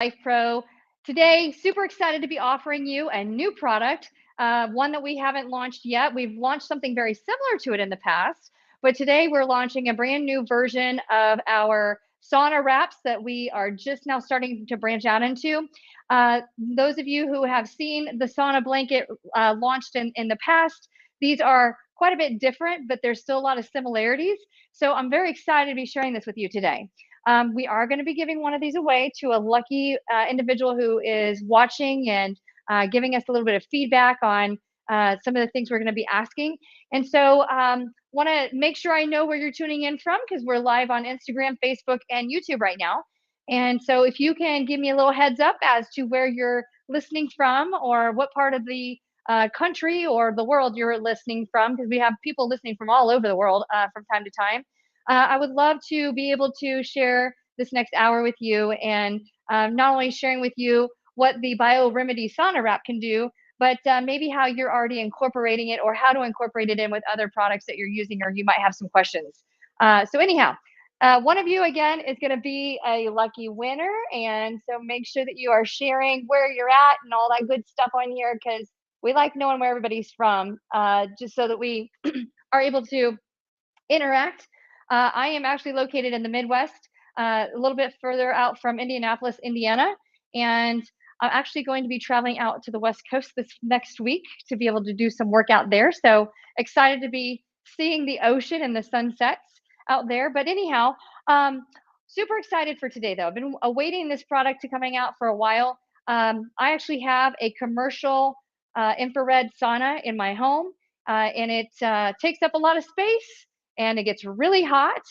Lifepro. Today, super excited to be offering you a new product, one that we haven't launched yet. We've launched something very similar to it in the past, but today we're launching a brand new version of our sauna wraps that we are just now starting to branch out into. Those of you who have seen the sauna blanket launched in the past, these are quite a bit different, but there's still a lot of similarities. So I'm very excited to be sharing this with you today. We are going to be giving one of these away to a lucky individual who is watching and giving us a little bit of feedback on some of the things we're going to be asking. And so, want to make sure I know where you're tuning in from because we're live on Instagram, Facebook, and YouTube right now. And so, if you can give me a little heads up as to where you're listening from or what part of the country or the world you're listening from, because we have people listening from all over the world from time to time. I would love to be able to share this next hour with you and not only sharing with you what the BioRemedy sauna wrap can do, but maybe how you're already incorporating it or how to incorporate it in with other products that you're using, or you might have some questions. Anyhow, one of you again is going to be a lucky winner. And so make sure that you are sharing where you're at and all that good stuff on here because we like knowing where everybody's from just so that we are able to interact. I am actually located in the Midwest, a little bit further out from Indianapolis, Indiana, and I'm actually going to be traveling out to the West Coast this next week to be able to do some work out there. So excited to be seeing the ocean and the sunsets out there. But anyhow, super excited for today, though. I've been awaiting this product to coming out for a while. I actually have a commercial infrared sauna in my home, and it takes up a lot of space and it gets really hot.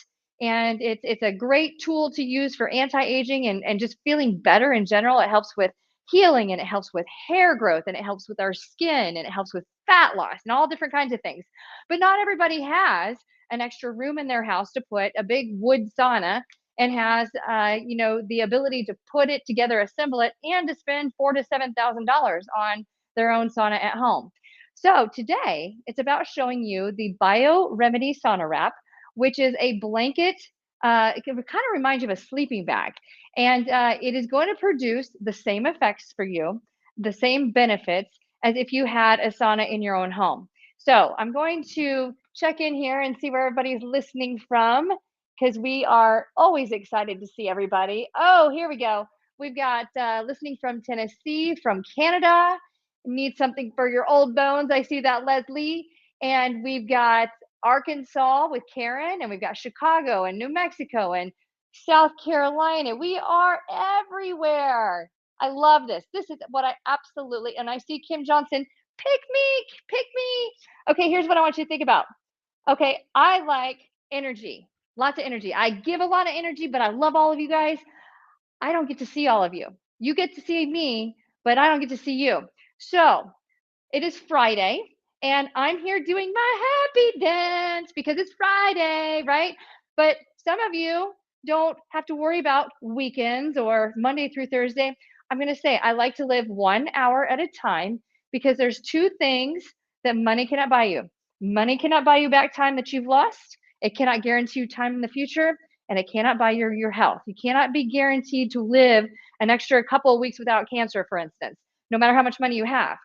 And it's a great tool to use for anti-aging and just feeling better in general. It helps with healing and it helps with hair growth and it helps with our skin and it helps with fat loss and all different kinds of things. But not everybody has an extra room in their house to put a big wood sauna and has the ability to put it together, assemble it, and to spend $4,000 to $7,000 on their own sauna at home. So today it's about showing you the BioRemedy sauna wrap, which is a blanket. It can kind of remind you of a sleeping bag, and it is going to produce the same effects for you, the same benefits as if you had a sauna in your own home. So I'm going to check in here and see where everybody's listening from because we are always excited to see everybody. Oh, here we go. We've got listening from Tennessee, from Canada. Need something for your old bones. I see that, Leslie. And we've got Arkansas with Karen, and we've got Chicago and New Mexico and South Carolina. We are everywhere. I love this. This is what I absolutely, and I see Kim Johnson, pick me, pick me. Okay, here's what I want you to think about. Okay, I like energy, lots of energy. I give a lot of energy, but I love all of you guys. I don't get to see all of you. You get to see me, but I don't get to see you. So it is Friday, and I'm here doing my happy dance because it's Friday, right? But some of you don't have to worry about weekends or Monday through Thursday. I'm going to say I like to live 1 hour at a time because there's two things that money cannot buy you. Money cannot buy you back time that you've lost. It cannot guarantee you time in the future, and it cannot buy your health. You cannot be guaranteed to live an extra couple of weeks without cancer, for instance, no matter how much money you have.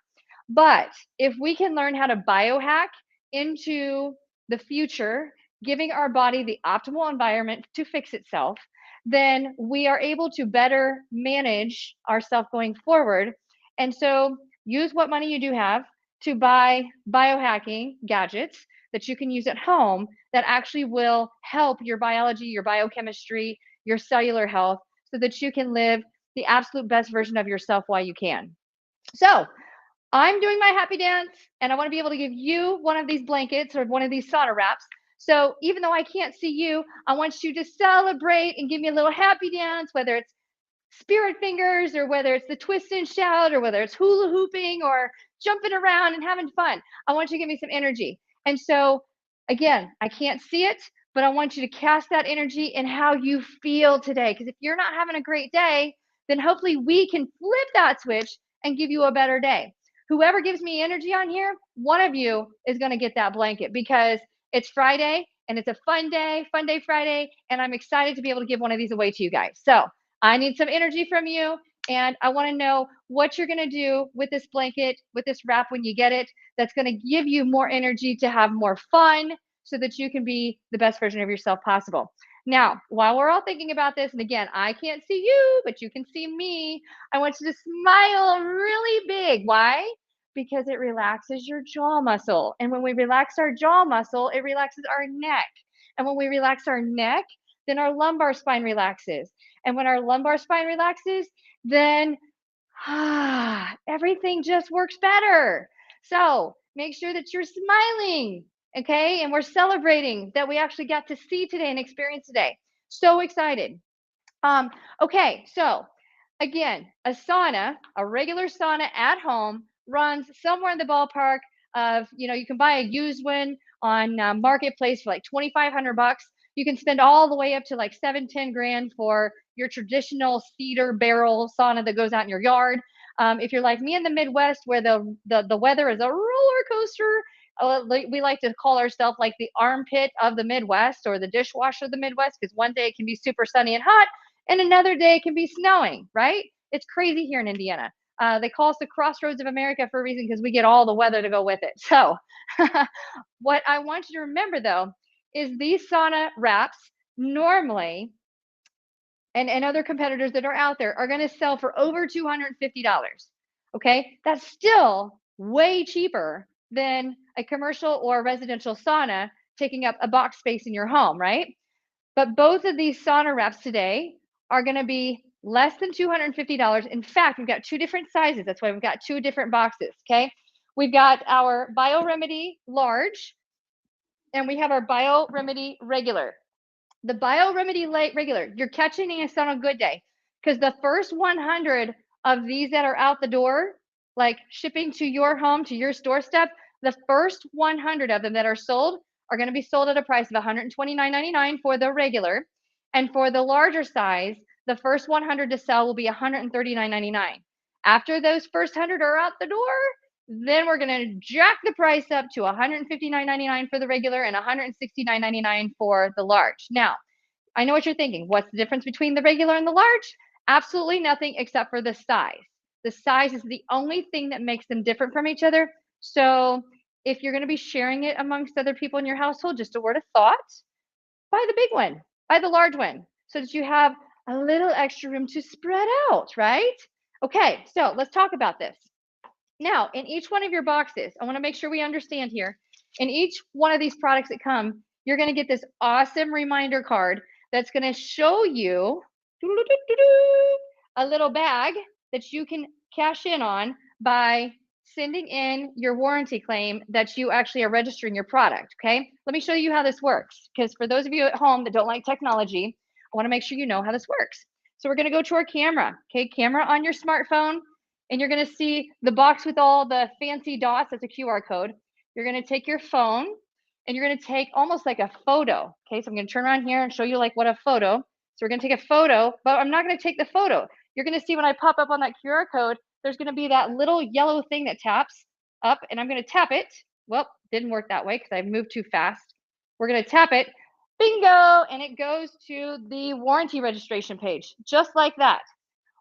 But if we can learn how to biohack into the future, giving our body the optimal environment to fix itself, then we are able to better manage ourselves going forward. And so use what money you do have to buy biohacking gadgets that you can use at home that actually will help your biology, your biochemistry, your cellular health so that you can live the absolute best version of yourself while you can. So I'm doing my happy dance and I want to be able to give you one of these blankets or one of these sauna wraps. So even though I can't see you, I want you to celebrate and give me a little happy dance, whether it's spirit fingers or whether it's the twist and shout or whether it's hula hooping or jumping around and having fun. I want you to give me some energy. And so again, I can't see it, but I want you to cast that energy in how you feel today. Because if you're not having a great day, then hopefully we can flip that switch and give you a better day. Whoever gives me energy on here, one of you is going to get that blanket because it's Friday and it's a fun day Friday, and I'm excited to be able to give one of these away to you guys. So I need some energy from you. And I want to know what you're going to do with this blanket, with this wrap when you get it, that's going to give you more energy to have more fun so that you can be the best version of yourself possible. Now, while we're all thinking about this, and again, I can't see you, but you can see me, I want you to smile really big. Why? Because it relaxes your jaw muscle. And when we relax our jaw muscle, it relaxes our neck. And when we relax our neck, then our lumbar spine relaxes. And when our lumbar spine relaxes, then everything just works better. So make sure that you're smiling, okay? And we're celebrating that we actually got to see today and experience today. So excited. Okay, so again, a sauna, a regular sauna at home runs somewhere in the ballpark of, you can buy a used one on Marketplace for like 2,500 bucks. You can spend all the way up to like 7-10 grand for your traditional cedar barrel sauna that goes out in your yard. If you're like me in the Midwest, where the weather is a roller coaster, we like to call ourselves like the armpit of the Midwest or the dishwasher of the Midwest, because one day it can be super sunny and hot, and another day it can be snowing, right? It's crazy here in Indiana. They call us the crossroads of America for a reason, because we get all the weather to go with it. So what I want you to remember, though, is these sauna wraps normally, and other competitors that are out there, are going to sell for over $250. Okay, that's still way cheaper than a commercial or residential sauna taking up a box space in your home, right? But both of these sauna wraps today are going to be less than $250. In fact, we've got two different sizes. That's why we've got two different boxes. Okay, we've got our BioRemedy large, and we have our BioRemedy regular. The BioRemedy regular, you're catching us on a good day, because the first 100 of these that are out the door, like shipping to your home, to your doorstep, the first 100 of them that are sold are going to be sold at a price of $129.99 for the regular. And for the larger size, the first 100 to sell will be $139.99. After those first 100 are out the door, then we're going to jack the price up to $159.99 for the regular and $169.99 for the large. Now, I know what you're thinking. What's the difference between the regular and the large? Absolutely nothing, except for the size. The size is the only thing that makes them different from each other. So if you're going to be sharing it amongst other people in your household, just a word of thought, buy the big one, buy the large one, so that you have a little extra room to spread out, right? Okay, so let's talk about this. Now, in each one of your boxes, I want to make sure we understand here, in each one of these products that come, you're going to get this awesome reminder card that's going to show you a little bag that you can cash in on by sending in your warranty claim that you actually are registering your product. Okay, let me show you how this works, because for those of you at home that don't like technology, I want to make sure you know how this works. So we're going to go to our camera. Okay, camera on your smartphone, and you're going to see the box with all the fancy dots. That's a QR code. You're going to take your phone and you're going to take almost like a photo. Okay, so I'm going to turn around here and show you like what a photo. So we're going to take a photo, but I'm not going to take the photo. You're going to see when I pop up on that QR code, there's going to be that little yellow thing that taps up, and I'm going to tap it. Well, didn't work that way because I moved too fast. We're going to tap it. Bingo! And it goes to the warranty registration page, just like that.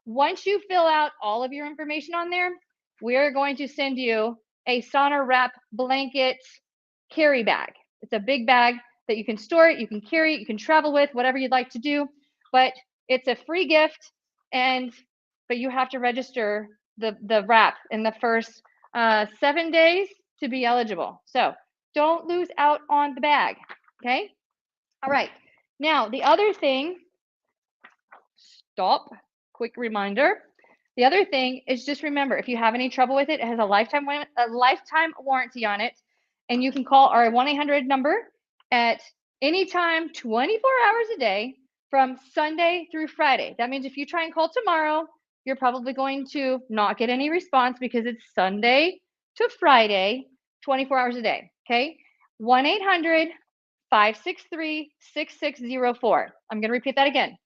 Once you fill out all of your information on there, we're going to send you a sauna wrap blanket carry bag. It's a big bag that you can store it, you can carry it, you can travel with, whatever you'd like to do. But it's a free gift, but you have to register the wrap in the first 7 days to be eligible. So don't lose out on the bag. Okay. All right. Now the other thing. Stop. Quick reminder. The other thing is, just remember, if you have any trouble with it, it has a lifetime warranty on it, and you can call our 1-800 number at any time, 24 hours a day, from Sunday through Friday. That means if you try and call tomorrow, you're probably going to not get any response, because it's Sunday to Friday, 24 hours a day. Okay, 1-800-563-6604. I'm going to repeat that again.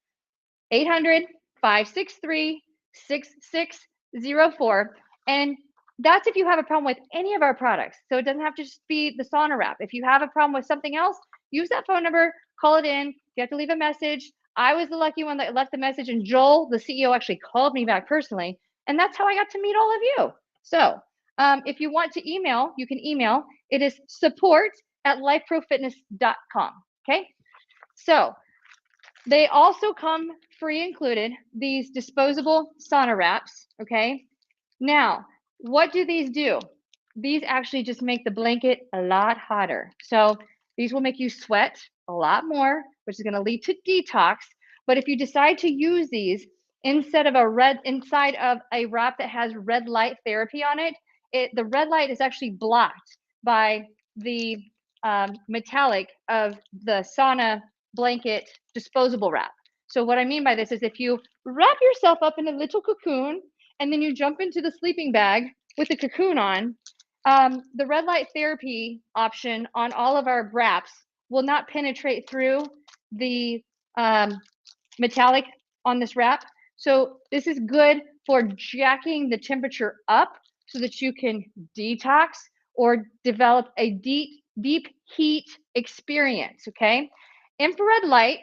800-563-6604. And that's if you have a problem with any of our products. So it doesn't have to just be the sauna wrap. If you have a problem with something else, use that phone number, call it in. You have to leave a message. I was the lucky one that left the message, and Joel, the CEO, actually called me back personally, and that's how I got to meet all of you. So if you want to email, you can email. It is support@lifeprofitness.com. Okay. So they also come free included, these disposable sauna wraps. Okay. Now, what do these do? These actually just make the blanket a lot hotter. So these will make you sweat a lot more, which is going to lead to detox. But if you decide to use these instead of inside of a wrap that has red light therapy on it, the red light is actually blocked by the metallic of the sauna blanket disposable wrap. So what I mean by this is if you wrap yourself up in a little cocoon and then you jump into the sleeping bag with the cocoon on, the red light therapy option on all of our wraps will not penetrate through the metallic on this wrap. So this is good for jacking the temperature up so that you can detox or develop a deep heat experience. Okay. Infrared light,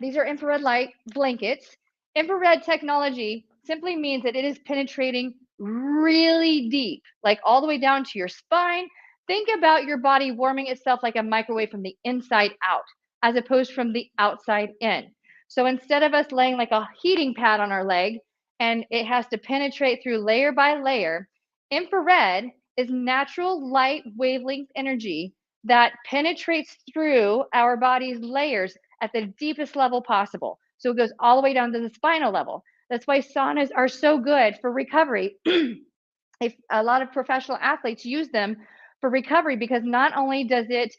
these are infrared light blankets. Infrared technology simply means that it is penetrating really deep, like all the way down to your spine. Think about your body warming itself like a microwave from the inside out, as opposed from the outside in. So instead of us laying like a heating pad on our leg and it has to penetrate through layer by layer, infrared is natural light wavelength energy that penetrates through our body's layers at the deepest level possible. So it goes all the way down to the spinal level. That's why saunas are so good for recovery. If a lot of professional athletes use them for recovery, because not only does it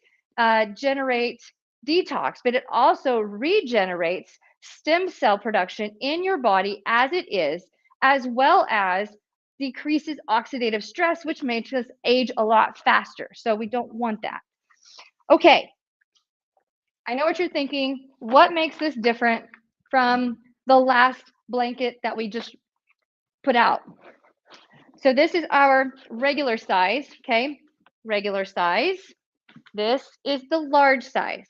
generate detox, but it also regenerates stem cell production in your body as it is, as well as decreases oxidative stress, which makes us age a lot faster. So we don't want that. Okay, I know what you're thinking. What makes this different from the last blanket that we just put out? So this is our regular size, okay? Regular size. This is the large size.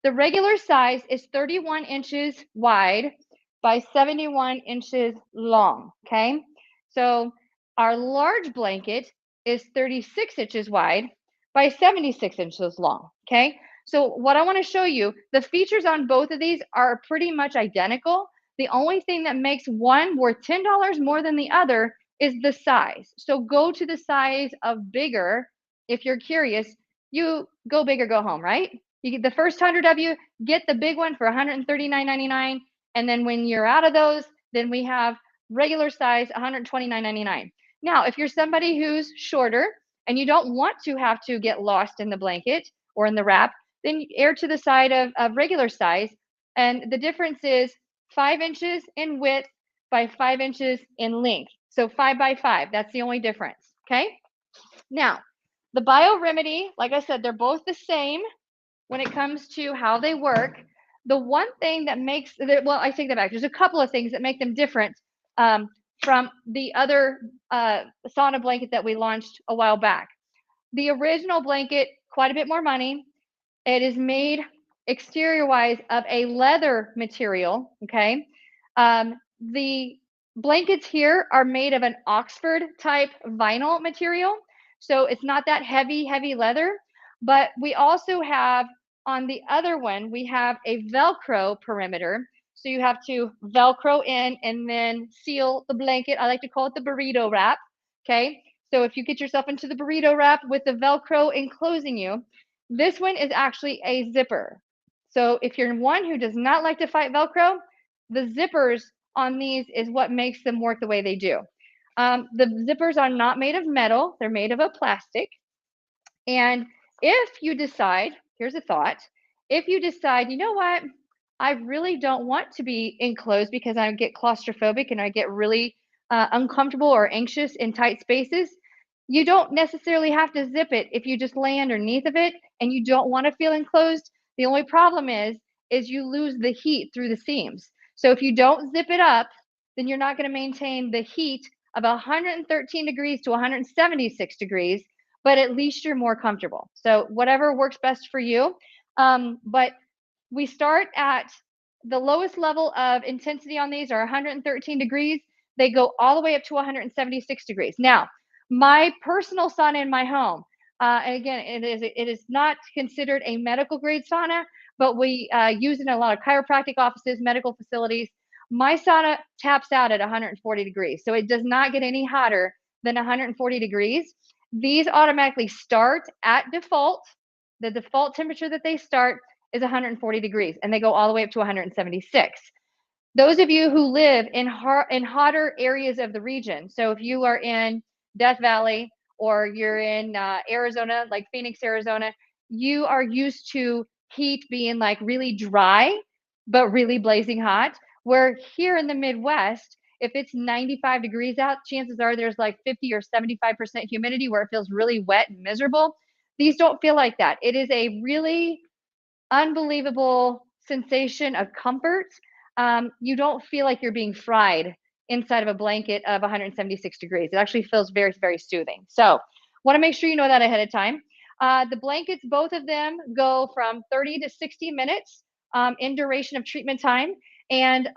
The regular size is 31 inches wide by 71 inches long, okay? So our large blanket is 36 inches wide by 76 inches long, okay? So what I want to show you, the features on both of these are pretty much identical. The only thing that makes one worth $10 more than the other is the size. So go to the size of bigger if you're curious. You go big or go home, right? You get the first 100 of you get the big one for $139.99, and then when you're out of those, then we have regular size $129.99. Now, if you're somebody who's shorter and you don't want to have to get lost in the blanket or in the wrap, then you err to the side of regular size, and the difference is 5 inches in width by 5 inches in length. So 5 by 5, that's the only difference. Okay. Now, the BioRemedy, like I said, they're both the same when it comes to how they work. The one thing that makes, well, I take that back. There's a couple of things that make them different from the other sauna blanket that we launched a while back. The original blanket, quite a bit more money. It is made exterior wise of a leather material. Okay. The blankets here are made of an Oxford type vinyl material. So it's not that heavy leather. But we also have on the other one, we have a Velcro perimeter. So you have to Velcro in and then seal the blanket. I like to call it the burrito wrap. Okay. So if you get yourself into the burrito wrap with the Velcro enclosing you, this one is actually a zipper. So if you're one who does not like to fight Velcro, the zippers on these is what makes them work the way they do. The zippers are not made of metal, they're made of a plastic. And if you decide, here's a thought, if you decide, you know what, I really don't want to be enclosed because I get claustrophobic and I get really uncomfortable or anxious in tight spaces, you don't necessarily have to zip it if you just lay underneath of it and you don't want to feel enclosed. The only problem is you lose the heat through the seams. So if you don't zip it up, then you're not going to maintain the heat of 113 degrees to 176 degrees, but at least you're more comfortable. So whatever works best for you. But we start at the lowest level of intensity on these are 113 degrees. They go all the way up to 176 degrees. Now, my personal sauna in my home, and again, it is not considered a medical grade sauna, but we use it in a lot of chiropractic offices, medical facilities. My sauna taps out at 140 degrees, so it does not get any hotter than 140 degrees. These automatically start at default. The default temperature that they start is 140 degrees, and they go all the way up to 176. Those of you who live in hotter areas of the region, so if you are in Death Valley or you're in Arizona, like Phoenix, Arizona, you are used to heat being like really dry, but really blazing hot. Where here in the Midwest, if it's 95 degrees out, chances are there's like 50 or 75% humidity where it feels really wet and miserable. These don't feel like that. It is a really unbelievable sensation of comfort. You don't feel like you're being fried inside of a blanket of 176 degrees. It actually feels very, very soothing. So want to make sure you know that ahead of time. The blankets, both of them go from 30 to 60 minutes in duration of treatment time. And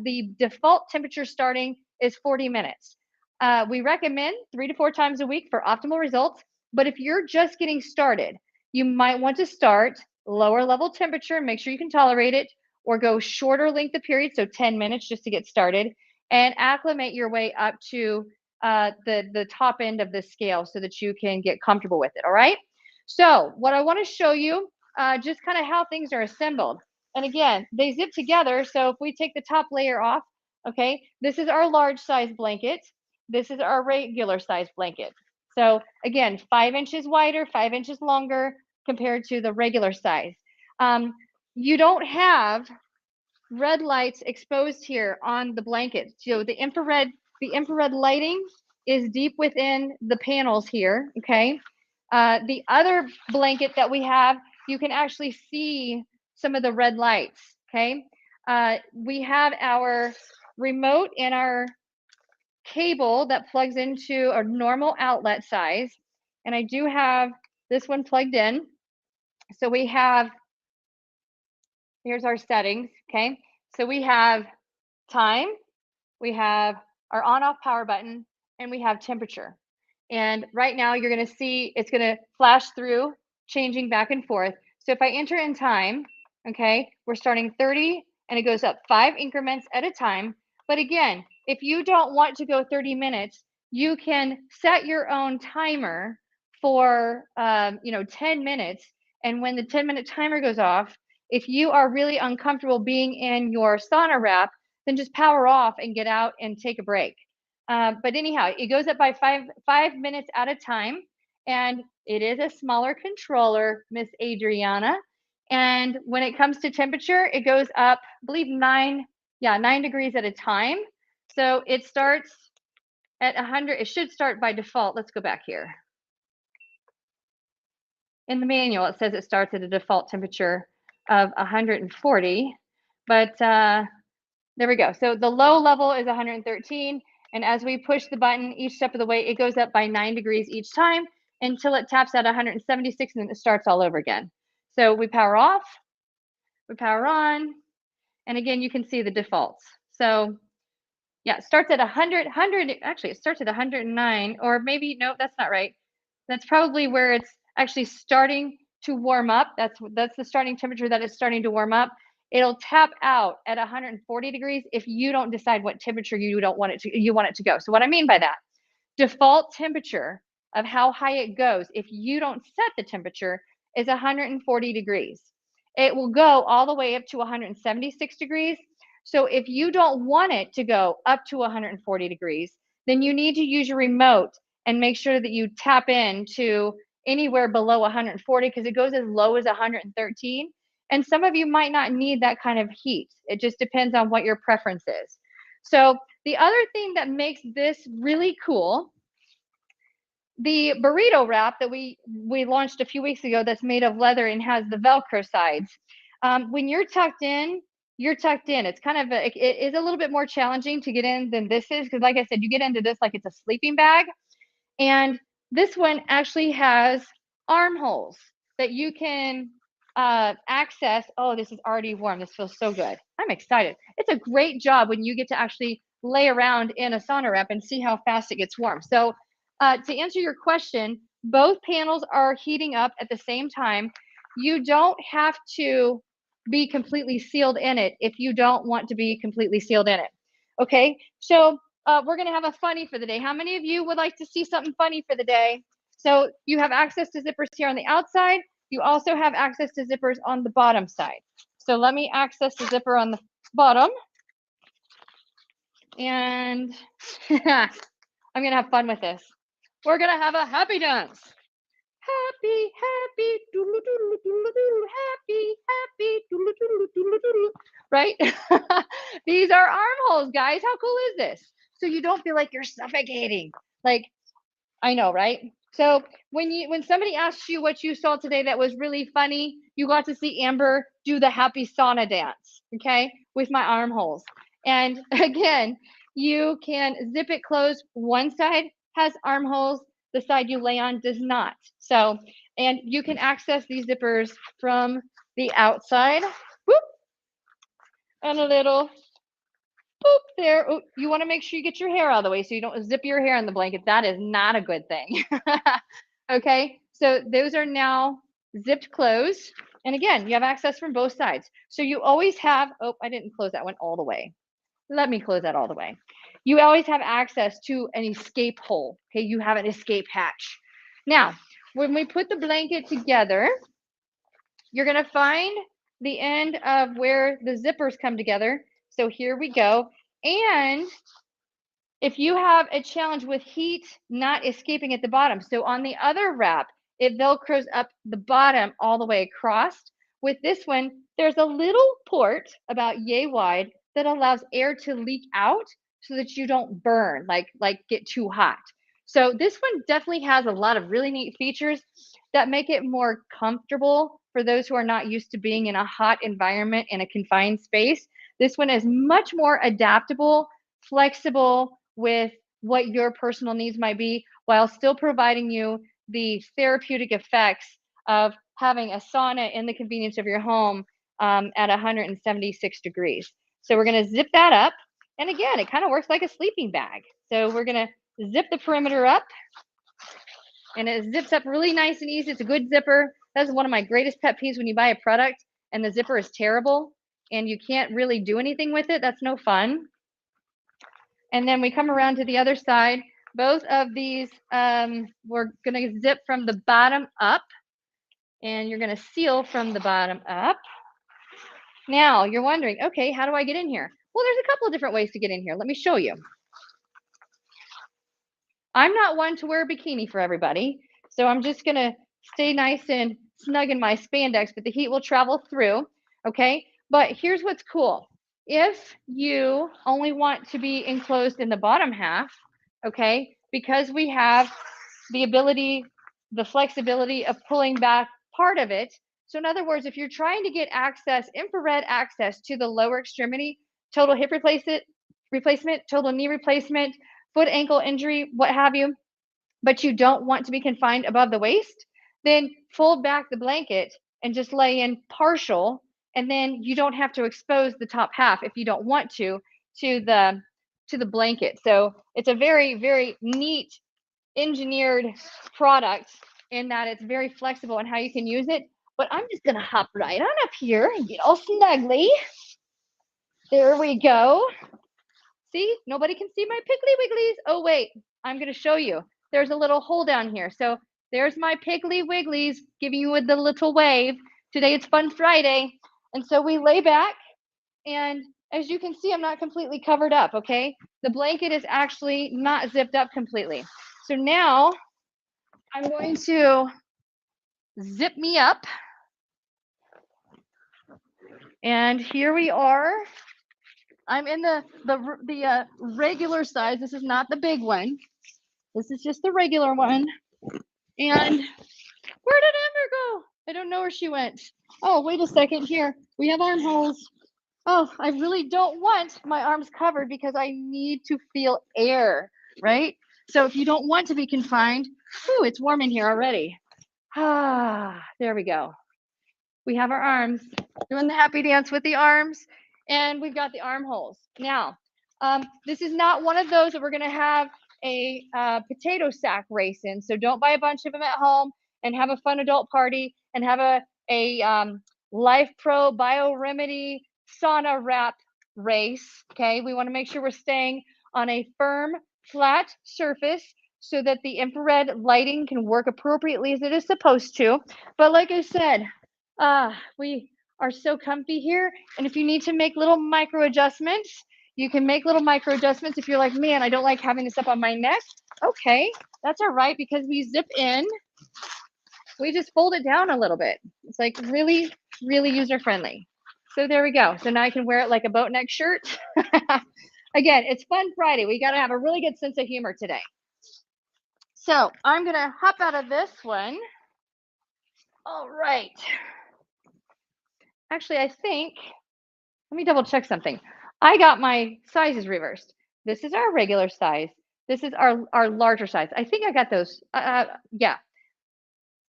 the default temperature starting is 40 minutes. We recommend 3 to 4 times a week for optimal results. But if you're just getting started, you might want to start lower level temperature, make sure you can tolerate it, or go shorter length of period, so 10 minutes just to get started, and acclimate your way up to the top end of the scale so that you can get comfortable with it, all right? So what I want to show you, just kind of how things are assembled. And again, they zip together, so if we take the top layer off, okay, this is our large size blanket. This is our regular size blanket. So again, 5 inches wider, 5 inches longer compared to the regular size. You don't have red lights exposed here on the blanket. So the infrared lighting is deep within the panels here, okay? The other blanket that we have, you can actually see some of the red lights, okay? We have our remote and our cable that plugs into a normal outlet size. And I do have this one plugged in. So we have, here's our settings, okay? So we have time, we have our on-off power button, and we have temperature. And right now you're gonna see it's gonna flash through, changing back and forth. So if I enter in time, okay, we're starting 30 and it goes up 5 increments at a time. But again, if you don't want to go 30 minutes, you can set your own timer for 10 minutes. And when the 10-minute timer goes off, if you are really uncomfortable being in your sauna wrap, then just power off and get out and take a break. But anyhow, it goes up by 5 minutes at a time, and it is a smaller controller, Miss Adriana. And when it comes to temperature, it goes up, I believe 9 degrees at a time. So it starts at 100. It should start by default. Let's go back here. In the manual, it says it starts at a default temperature of 140, but there we go. So the low level is 113. And as we push the button each step of the way, it goes up by 9 degrees each time until it taps at 176, and then it starts all over again. So we power off, we power on, and again, you can see the defaults. So yeah, it starts at 100, actually it starts at 109, or maybe, no, that's not right. That's probably where it's actually starting to warm up. That's the starting temperature that it's starting to warm up. It'll tap out at 140 degrees if you don't decide what temperature you want it to go. So what I mean by that, default temperature of how high it goes, if you don't set the temperature, is 140 degrees. It will go all the way up to 176 degrees. So if you don't want it to go up to 140 degrees, then you need to use your remote and make sure that you tap into anywhere below 140, because it goes as low as 113. And some of you might not need that kind of heat. It just depends on what your preference is. So the other thing that makes this really cool, the burrito wrap that we launched a few weeks ago that's made of leather and has the Velcro sides. When you're tucked in, you're tucked in. It's kind of, it is a little bit more challenging to get in than this is, because like I said, you get into this like it's a sleeping bag. And this one actually has armholes that you can access. Oh, this is already warm. This feels so good. I'm excited. It's a great job when you get to actually lay around in a sauna wrap and see how fast it gets warm. So to answer your question, both panels are heating up at the same time. You don't have to be completely sealed in it if you don't want to be completely sealed in it. Okay, so we're gonna have a funny for the day. How many of you would like to see something funny for the day? So you have access to zippers here on the outside. You also have access to zippers on the bottom side. So let me access the zipper on the bottom. And I'm going to have fun with this. We're going to have a happy dance. Happy, happy, doodle, doodle, doodle, doodle, happy, happy, doodle, doodle, doodle, doodle. Right? These are armholes, guys. How cool is this? So you don't feel like you're suffocating. Like, I know, right? So when somebody asks you what you saw today that was really funny, you got to see Amber do the happy sauna dance, okay, with my armholes. And again, you can zip it closed. One side has armholes, the side you lay on does not. So, and you can access these zippers from the outside. Whoop, and a little boop there. Oh, you want to make sure you get your hair out of the way so you don't zip your hair in the blanket. That is not a good thing. Okay, so those are now zipped closed. And again, you have access from both sides. So you always have, oh, I didn't close that one all the way. Let me close that all the way. You always have access to an escape hole. Okay, you have an escape hatch. Now, when we put the blanket together, you're going to find the end of where the zippers come together. So here we go. And if you have a challenge with heat not escaping at the bottom, so on the other wrap, it velcros up the bottom all the way across. With this one, there's a little port about yay wide that allows air to leak out so that you don't burn, like get too hot. So this one definitely has a lot of really neat features that make it more comfortable for those who are not used to being in a hot environment in a confined space. This one is much more adaptable, flexible with what your personal needs might be, while still providing you the therapeutic effects of having a sauna in the convenience of your home at 176 degrees. So we're going to zip that up. And again, it kind of works like a sleeping bag. So we're going to zip the perimeter up, and it zips up really nice and easy. It's a good zipper. That's one of my greatest pet peeves when you buy a product and the zipper is terrible and you can't really do anything with it. That's no fun. And then we come around to the other side. Both of these, we're going to zip from the bottom up, and you're going to seal from the bottom up. Now you're wondering, okay, how do I get in here? Well, there's a couple of different ways to get in here. Let me show you. I'm not one to wear a bikini for everybody, so I'm just going to stay nice and snug in my spandex, but the heat will travel through, okay? But here's what's cool. If you only want to be enclosed in the bottom half, okay, because we have the ability, the flexibility of pulling back part of it. So in other words, if you're trying to get access, infrared access to the lower extremity, total hip replacement, total knee replacement, foot, ankle injury, what have you, but you don't want to be confined above the waist, then fold back the blanket and just lay in partial, and then you don't have to expose the top half if you don't want to the blanket. So it's a very, very neat engineered product in that it's very flexible in how you can use it. But I'm just gonna hop right on up here and get all snugly. There we go. See, nobody can see my piggly wigglies. Oh wait, I'm gonna show you. There's a little hole down here. So there's my piggly wigglies giving you the little wave. Today it's Fun Friday. And so we lay back, and as you can see, I'm not completely covered up, okay? The blanket is actually not zipped up completely. So now I'm going to zip me up. And here we are. I'm in the regular size. This is not the big one. This is just the regular one. And where did Amber go? I don't know where she went. Oh, wait a second here. We have armholes. Oh, I really don't want my arms covered because I need to feel air, right? So if you don't want to be confined, whew, it's warm in here already. Ah, there we go. We have our arms, doing the happy dance with the arms, and we've got the armholes. Now, this is not one of those that we're going to have a potato sack race in. So don't buy a bunch of them at home and have a fun adult party and have a Lifepro BioRemedy sauna wrap race. Okay, we want to make sure we're staying on a firm, flat surface so that the infrared lighting can work appropriately as it is supposed to. But like I said, we are so comfy here. And if you need to make little micro adjustments, you can make little micro adjustments. If you're like, man, I don't like having this up on my neck. Okay, that's all right, because we zip in, we just fold it down a little bit. It's like really, really user friendly. So there we go. So now I can wear it like a boat neck shirt. Again, it's Fun Friday. We got to have a really good sense of humor today. So I'm going to hop out of this one. All right. Actually, I think, let me double check something. I got my sizes reversed. This is our regular size. This is our larger size. I think I got those. Yeah.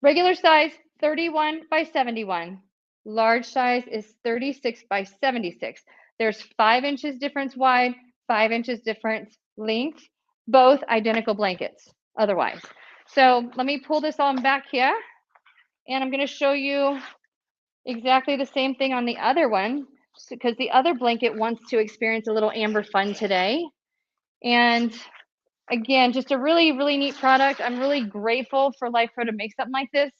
Regular size, 31 by 71. Large size is 36 by 76. There's 5 inches difference wide, 5 inches difference length, both identical blankets otherwise. So let me pull this on back here, and I'm going to show you exactly the same thing on the other one, because the other blanket wants to experience a little Amber fun today. And again, just a really, really neat product. I'm really grateful for Lifepro to make something like this,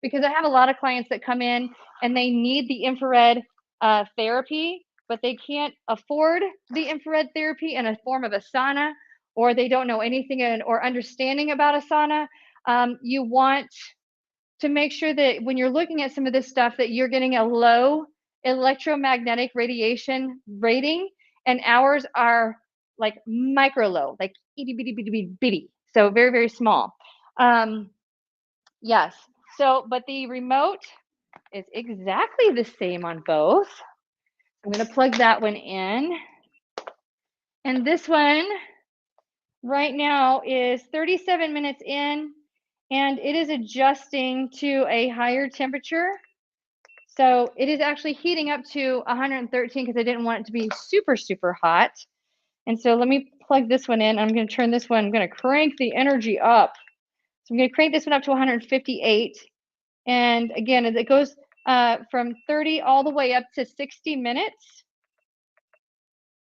because I have a lot of clients that come in and they need the infrared therapy, but they can't afford the infrared therapy in a form of a sauna, or they don't know anything or understanding about a sauna. You want to make sure that when you're looking at some of this stuff, that you're getting a low electromagnetic radiation rating, and ours are like micro low, like itty bitty bitty bitty bitty, so very, very small. Yes. So, but the remote is exactly the same on both. I'm going to plug that one in, and this one right now is 37 minutes in, and it is adjusting to a higher temperature. So it is actually heating up to 113 because I didn't want it to be super, super hot. And so let me plug this one in. I'm going to turn this one, I'm going to crank the energy up. So I'm going to crank this one up to 158. And again, it goes from 30 all the way up to 60 minutes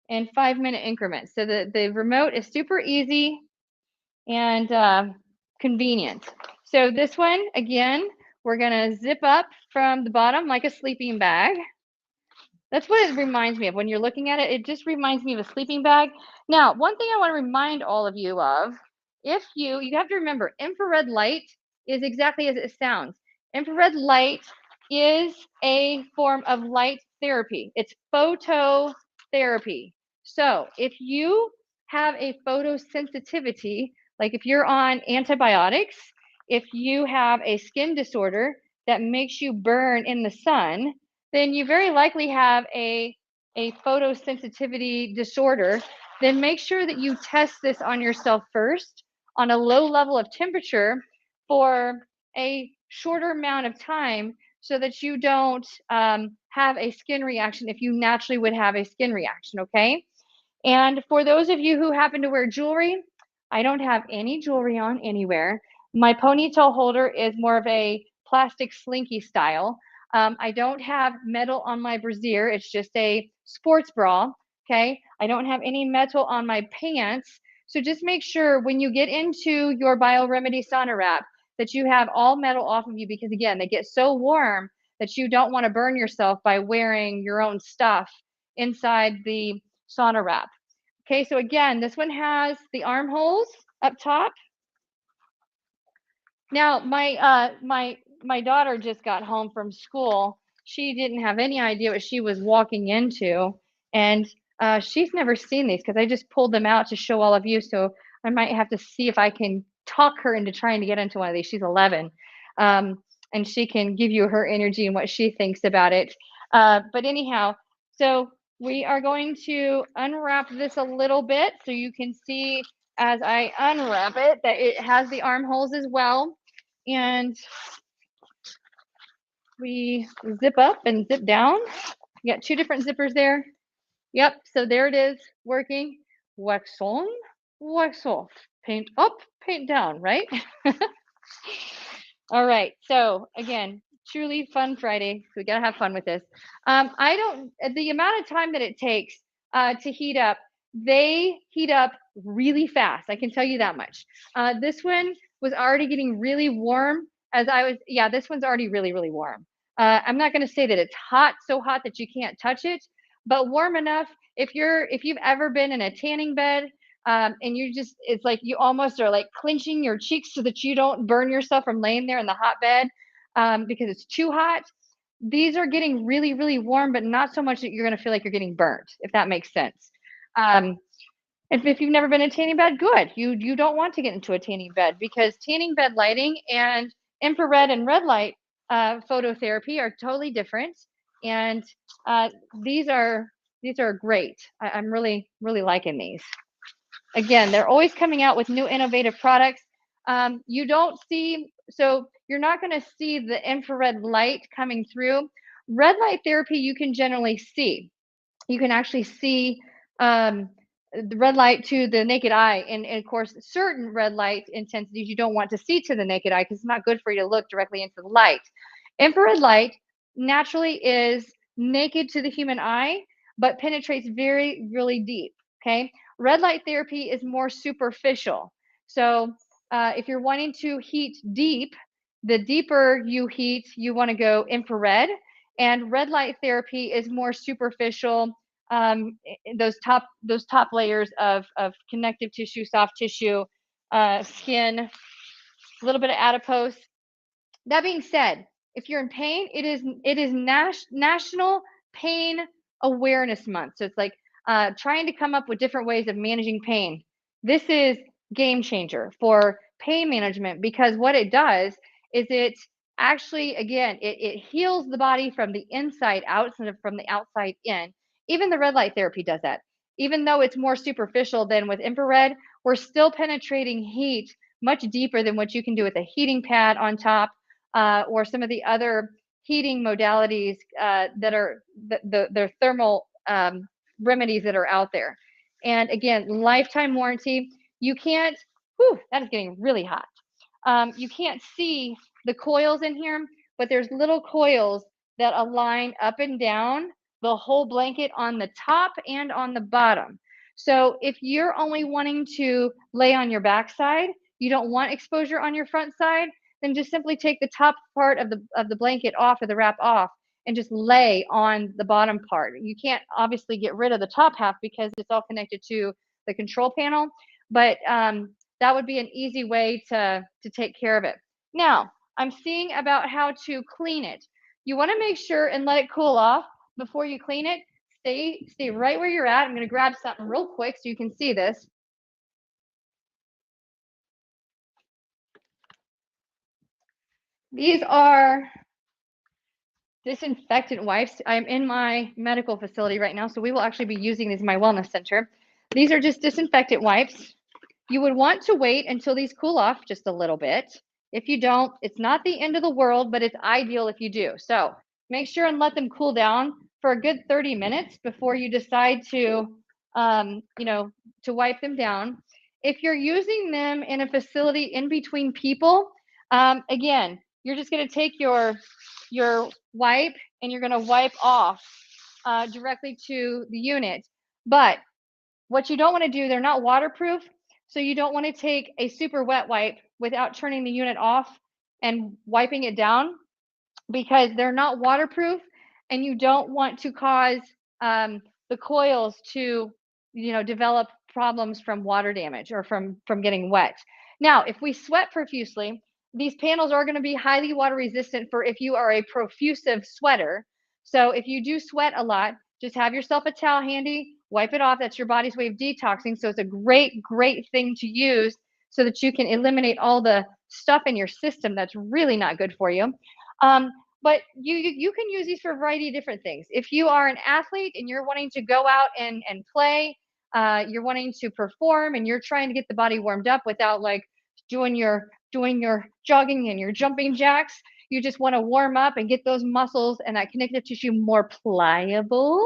in 5-minute increments. So the remote is super easy and convenient. So this one, again, we're going to zip up from the bottom like a sleeping bag. That's what it reminds me of. When you're looking at it, it just reminds me of a sleeping bag. Now, one thing I want to remind all of you of, if you have to remember, infrared light is exactly as it sounds. Infrared light is a form of light therapy. It's phototherapy. So if you have a photosensitivity, like if you're on antibiotics, if you have a skin disorder that makes you burn in the sun, then you very likely have a photosensitivity disorder. Then make sure that you test this on yourself first on a low level of temperature for a shorter amount of time, so that you don't have a skin reaction if you naturally would have a skin reaction, okay? And for those of you who happen to wear jewelry, I don't have any jewelry on anywhere. My ponytail holder is more of a plastic slinky style. I don't have metal on my brassiere. It's just a sports bra, okay? I don't have any metal on my pants. So just make sure when you get into your BioRemedy sauna wrap that you have all metal off of you, because again, they get so warm that you don't want to burn yourself by wearing your own stuff inside the sauna wrap. Okay, so again, this one has the armholes up top. Now, my daughter just got home from school. She didn't have any idea what she was walking into, and she's never seen these because I just pulled them out to show all of you. So I might have to see if I can talk her into trying to get into one of these. She's 11, and she can give you her energy and what she thinks about it. But anyhow, so we are going to unwrap this a little bit so you can see as I unwrap it that it has the armholes as well. And we zip up and zip down. You got two different zippers there. Yep, so there it is, working. Wax on, wax off. Paint up, paint down, right? All right. So again, truly fun Friday. So we gotta have fun with this. I don't the amount of time that it takes to heat up, they heat up really fast. I can tell you that much. This one was already getting really warm as I was. Yeah, this one's already really, really warm. I'm not going to say that it's hot, so hot that you can't touch it, but warm enough. If you've ever been in a tanning bed, and you just it's like you almost are like clenching your cheeks so that you don't burn yourself from laying there in the hot bed, because it's too hot. These are getting really, really warm, but not so much that you're going to feel like you're getting burnt, if that makes sense. um, if you've never been in a tanning bed, good. You don't want to get into a tanning bed because tanning bed lighting and infrared and red light phototherapy are totally different. And uh, these are these are great. I'm really, really liking these. Again, they're always coming out with new innovative products. You don't see, so you're not going to see the infrared light coming through. Red light therapy, you can generally see. You can actually see um, the red light to the naked eye. And of course, certain red light intensities you don't want to see to the naked eye because it's not good for you to look directly into the light. Infrared light naturally is naked to the human eye, but penetrates very, really deep. Okay. Red light therapy is more superficial. So if you're wanting to heat deep, the deeper you heat, you want to go infrared. And red light therapy is more superficial. Those top layers of connective tissue, soft tissue, skin, a little bit of adipose. That being said, if you're in pain, it is National Pain Awareness Month. So it's like trying to come up with different ways of managing pain. This is game changer for pain management because what it does is it actually again it heals the body from the inside out instead of from the outside in. Even the red light therapy does that. Even though it's more superficial than with infrared, we're still penetrating heat much deeper than what you can do with a heating pad on top or some of the other heating modalities that are the thermal remedies that are out there. And again, lifetime warranty. You can't, whew, that is getting really hot. You can't see the coils in here, but there's little coils that align up and down the whole blanket on the top and on the bottom. So if you're only wanting to lay on your backside, you don't want exposure on your front side, then just simply take the top part of the blanket off or the wrap off and just lay on the bottom part. You can't obviously get rid of the top half because it's all connected to the control panel, but that would be an easy way to take care of it. Now, I'm seeing about how to clean it. You want to make sure and let it cool off before you clean it. Stay right where you're at. I'm going to grab something real quick so you can see this. These are disinfectant wipes. I'm in my medical facility right now, so we will actually be using these in my wellness center. These are just disinfectant wipes. You would want to wait until these cool off just a little bit. If you don't, it's not the end of the world, but it's ideal if you do. So make sure and let them cool down for a good 30 minutes before you decide to wipe them down. If you're using them in a facility in between people, again, you're just going to take your wipe and you're going to wipe off directly to the unit. But what you don't want to do, they're not waterproof. So you don't want to take a super wet wipe without turning the unit off and wiping it down because they're not waterproof and you don't want to cause the coils to develop problems from water damage or from getting wet. Now if we sweat profusely, these panels are going to be highly water resistant for if you are a profusive sweater. So if you do sweat a lot, just have yourself a towel handy, wipe it off. That's your body's way of detoxing. So it's a great thing to use so that you can eliminate all the stuff in your system that's really not good for you. But you can use these for a variety of different things. If you are an athlete and you're wanting to go out and play, you're wanting to perform and you're trying to get the body warmed up without like doing your jogging and your jumping jacks, you just want to warm up and get those muscles and that connective tissue more pliable.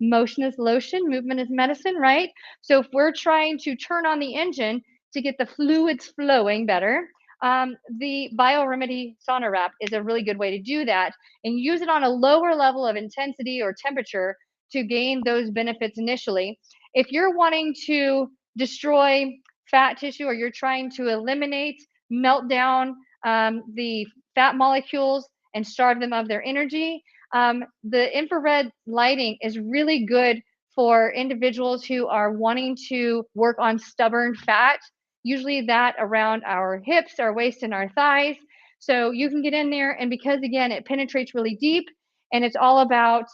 Motion is lotion, movement is medicine, right? So if we're trying to turn on the engine to get the fluids flowing better, the BioRemedy sauna wrap is a really good way to do that, and use it on a lower level of intensity or temperature to gain those benefits initially. If you're wanting to destroy fat tissue, or you're trying to eliminate, melt down the fat molecules and starve them of their energy, the infrared lighting is really good for individuals who are wanting to work on stubborn fat, usually that around our hips, our waist, and our thighs. So you can get in there, and because again, it penetrates really deep, and it's all about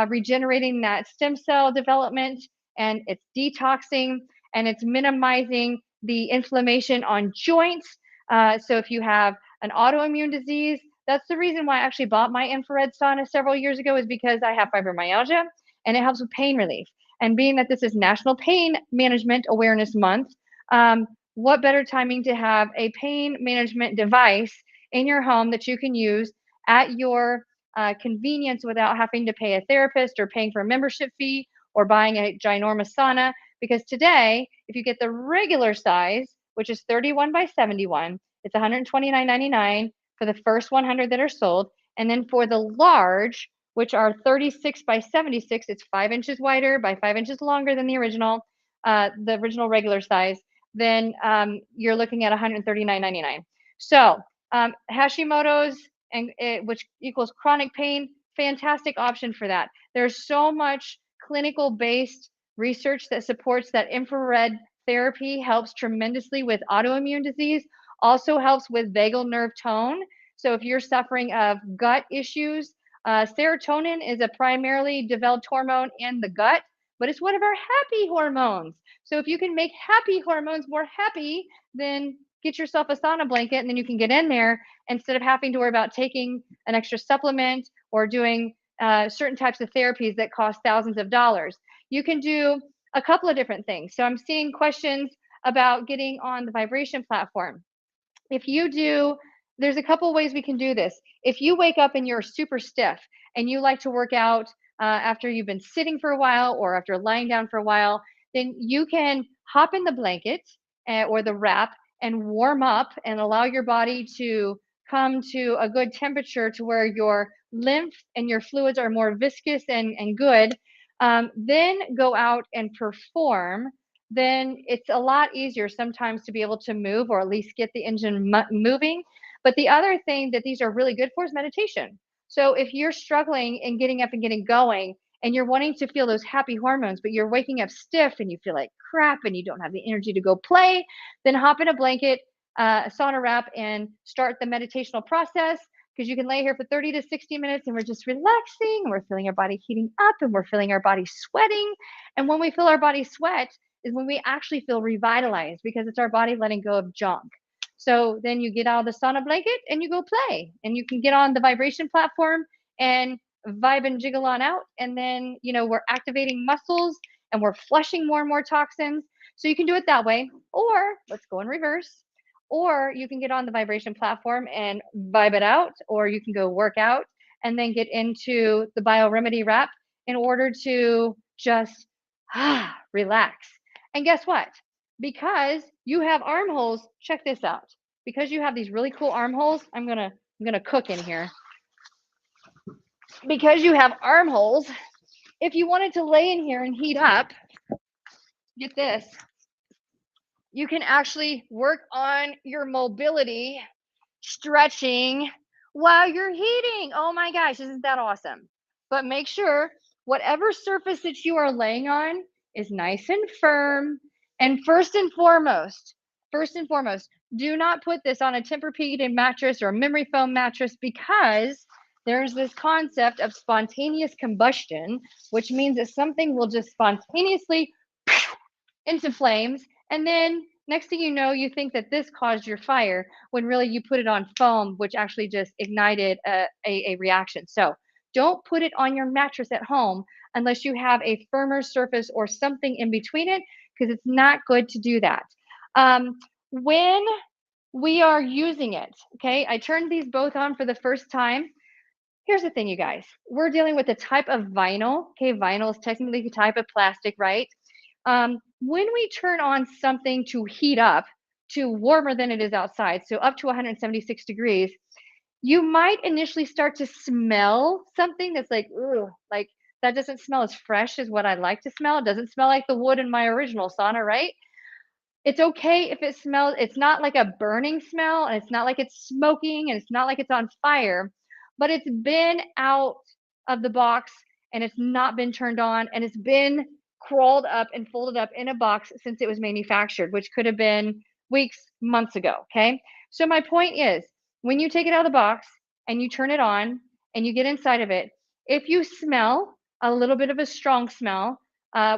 regenerating that stem cell development, and it's detoxing, and it's minimizing the inflammation on joints. So if you have an autoimmune disease, that's the reason why I actually bought my infrared sauna several years ago, is because I have fibromyalgia and it helps with pain relief. And being that this is National Pain Management Awareness Month, what better timing to have a pain management device in your home that you can use at your convenience without having to pay a therapist or paying for a membership fee or buying a ginormous sauna. Because today, if you get the regular size, which is 31 by 71, it's $129.99 for the first 100 that are sold. And then for the large, which are 36 by 76, it's 5 inches wider by 5 inches longer than the original regular size, then you're looking at $139.99. So Hashimoto's, which equals chronic pain, fantastic option for that. There's so much clinical based research that supports that infrared therapy helps tremendously with autoimmune disease, also helps with vagal nerve tone. So if you're suffering of gut issues, serotonin is a primarily developed hormone in the gut, but it's one of our happy hormones. So if you can make happy hormones more happy, then get yourself a sauna blanket, and then you can get in there instead of having to worry about taking an extra supplement or doing certain types of therapies that cost thousands of dollars. You can do a couple of different things. So I'm seeing questions about getting on the vibration platform. If you do, there's a couple ways we can do this. If you wake up and you're super stiff and you like to work out after you've been sitting for a while or after lying down for a while, then you can hop in the blanket or the wrap and warm up and allow your body to come to a good temperature to where your lymph and your fluids are more viscous and good. Then go out and perform. Then it's a lot easier sometimes to be able to move, or at least get the engine moving. But the other thing that these are really good for is meditation. So if you're struggling and getting up and getting going, and you're wanting to feel those happy hormones, but you're waking up stiff and you feel like crap and you don't have the energy to go play, then hop in a blanket, a sauna wrap, and start the meditational process. Because you can lay here for 30 to 60 minutes and we're just relaxing, and we're feeling our body heating up, and we're feeling our body sweating. And when we feel our body sweat is when we actually feel revitalized, because it's our body letting go of junk. So then you get out of the sauna blanket and you go play, and you can get on the vibration platform and vibe and jiggle on out. And then, we're activating muscles and we're flushing more and more toxins. So you can do it that way, or let's go in reverse. Or you can get on the vibration platform and vibe it out, or you can go work out and then get into the BioRemedy wrap in order to just relax. And guess what? Because you have armholes, check this out. Because you have these really cool armholes, I'm gonna cook in here. Because you have armholes, if you wanted to lay in here and heat up, get this, you can actually work on your mobility, stretching while you're heating. Oh my gosh, isn't that awesome? But make sure whatever surface that you are laying on is nice and firm. And first and foremost, do not put this on a Tempur-Pedic mattress or a memory foam mattress, because there's this concept of spontaneous combustion, which means that something will just spontaneously into flames. And then next thing you know, you think that this caused your fire, when really you put it on foam, which actually just ignited a reaction. So don't put it on your mattress at home unless you have a firmer surface or something in between it, because it's not good to do that. When we are using it. Okay. I turned these both on for the first time. Here's the thing, you guys. We're dealing with a type of vinyl. Okay. Vinyl is technically a type of plastic, right? When we turn on something to heat up to warmer than it is outside, so up to 176 degrees, you might initially start to smell something that's like, ugh, like that doesn't smell as fresh as what I like to smell. It doesn't smell like the wood in my original sauna, right? It's okay if it smells, it's not like a burning smell, and it's not like it's smoking, and it's not like it's on fire, but it's been out of the box, and it's not been turned on, and it's been crawled up and folded up in a box since it was manufactured, which could have been weeks, months ago. Okay. So my point is, when you take it out of the box and you turn it on and you get inside of it, if you smell a little bit of a strong smell,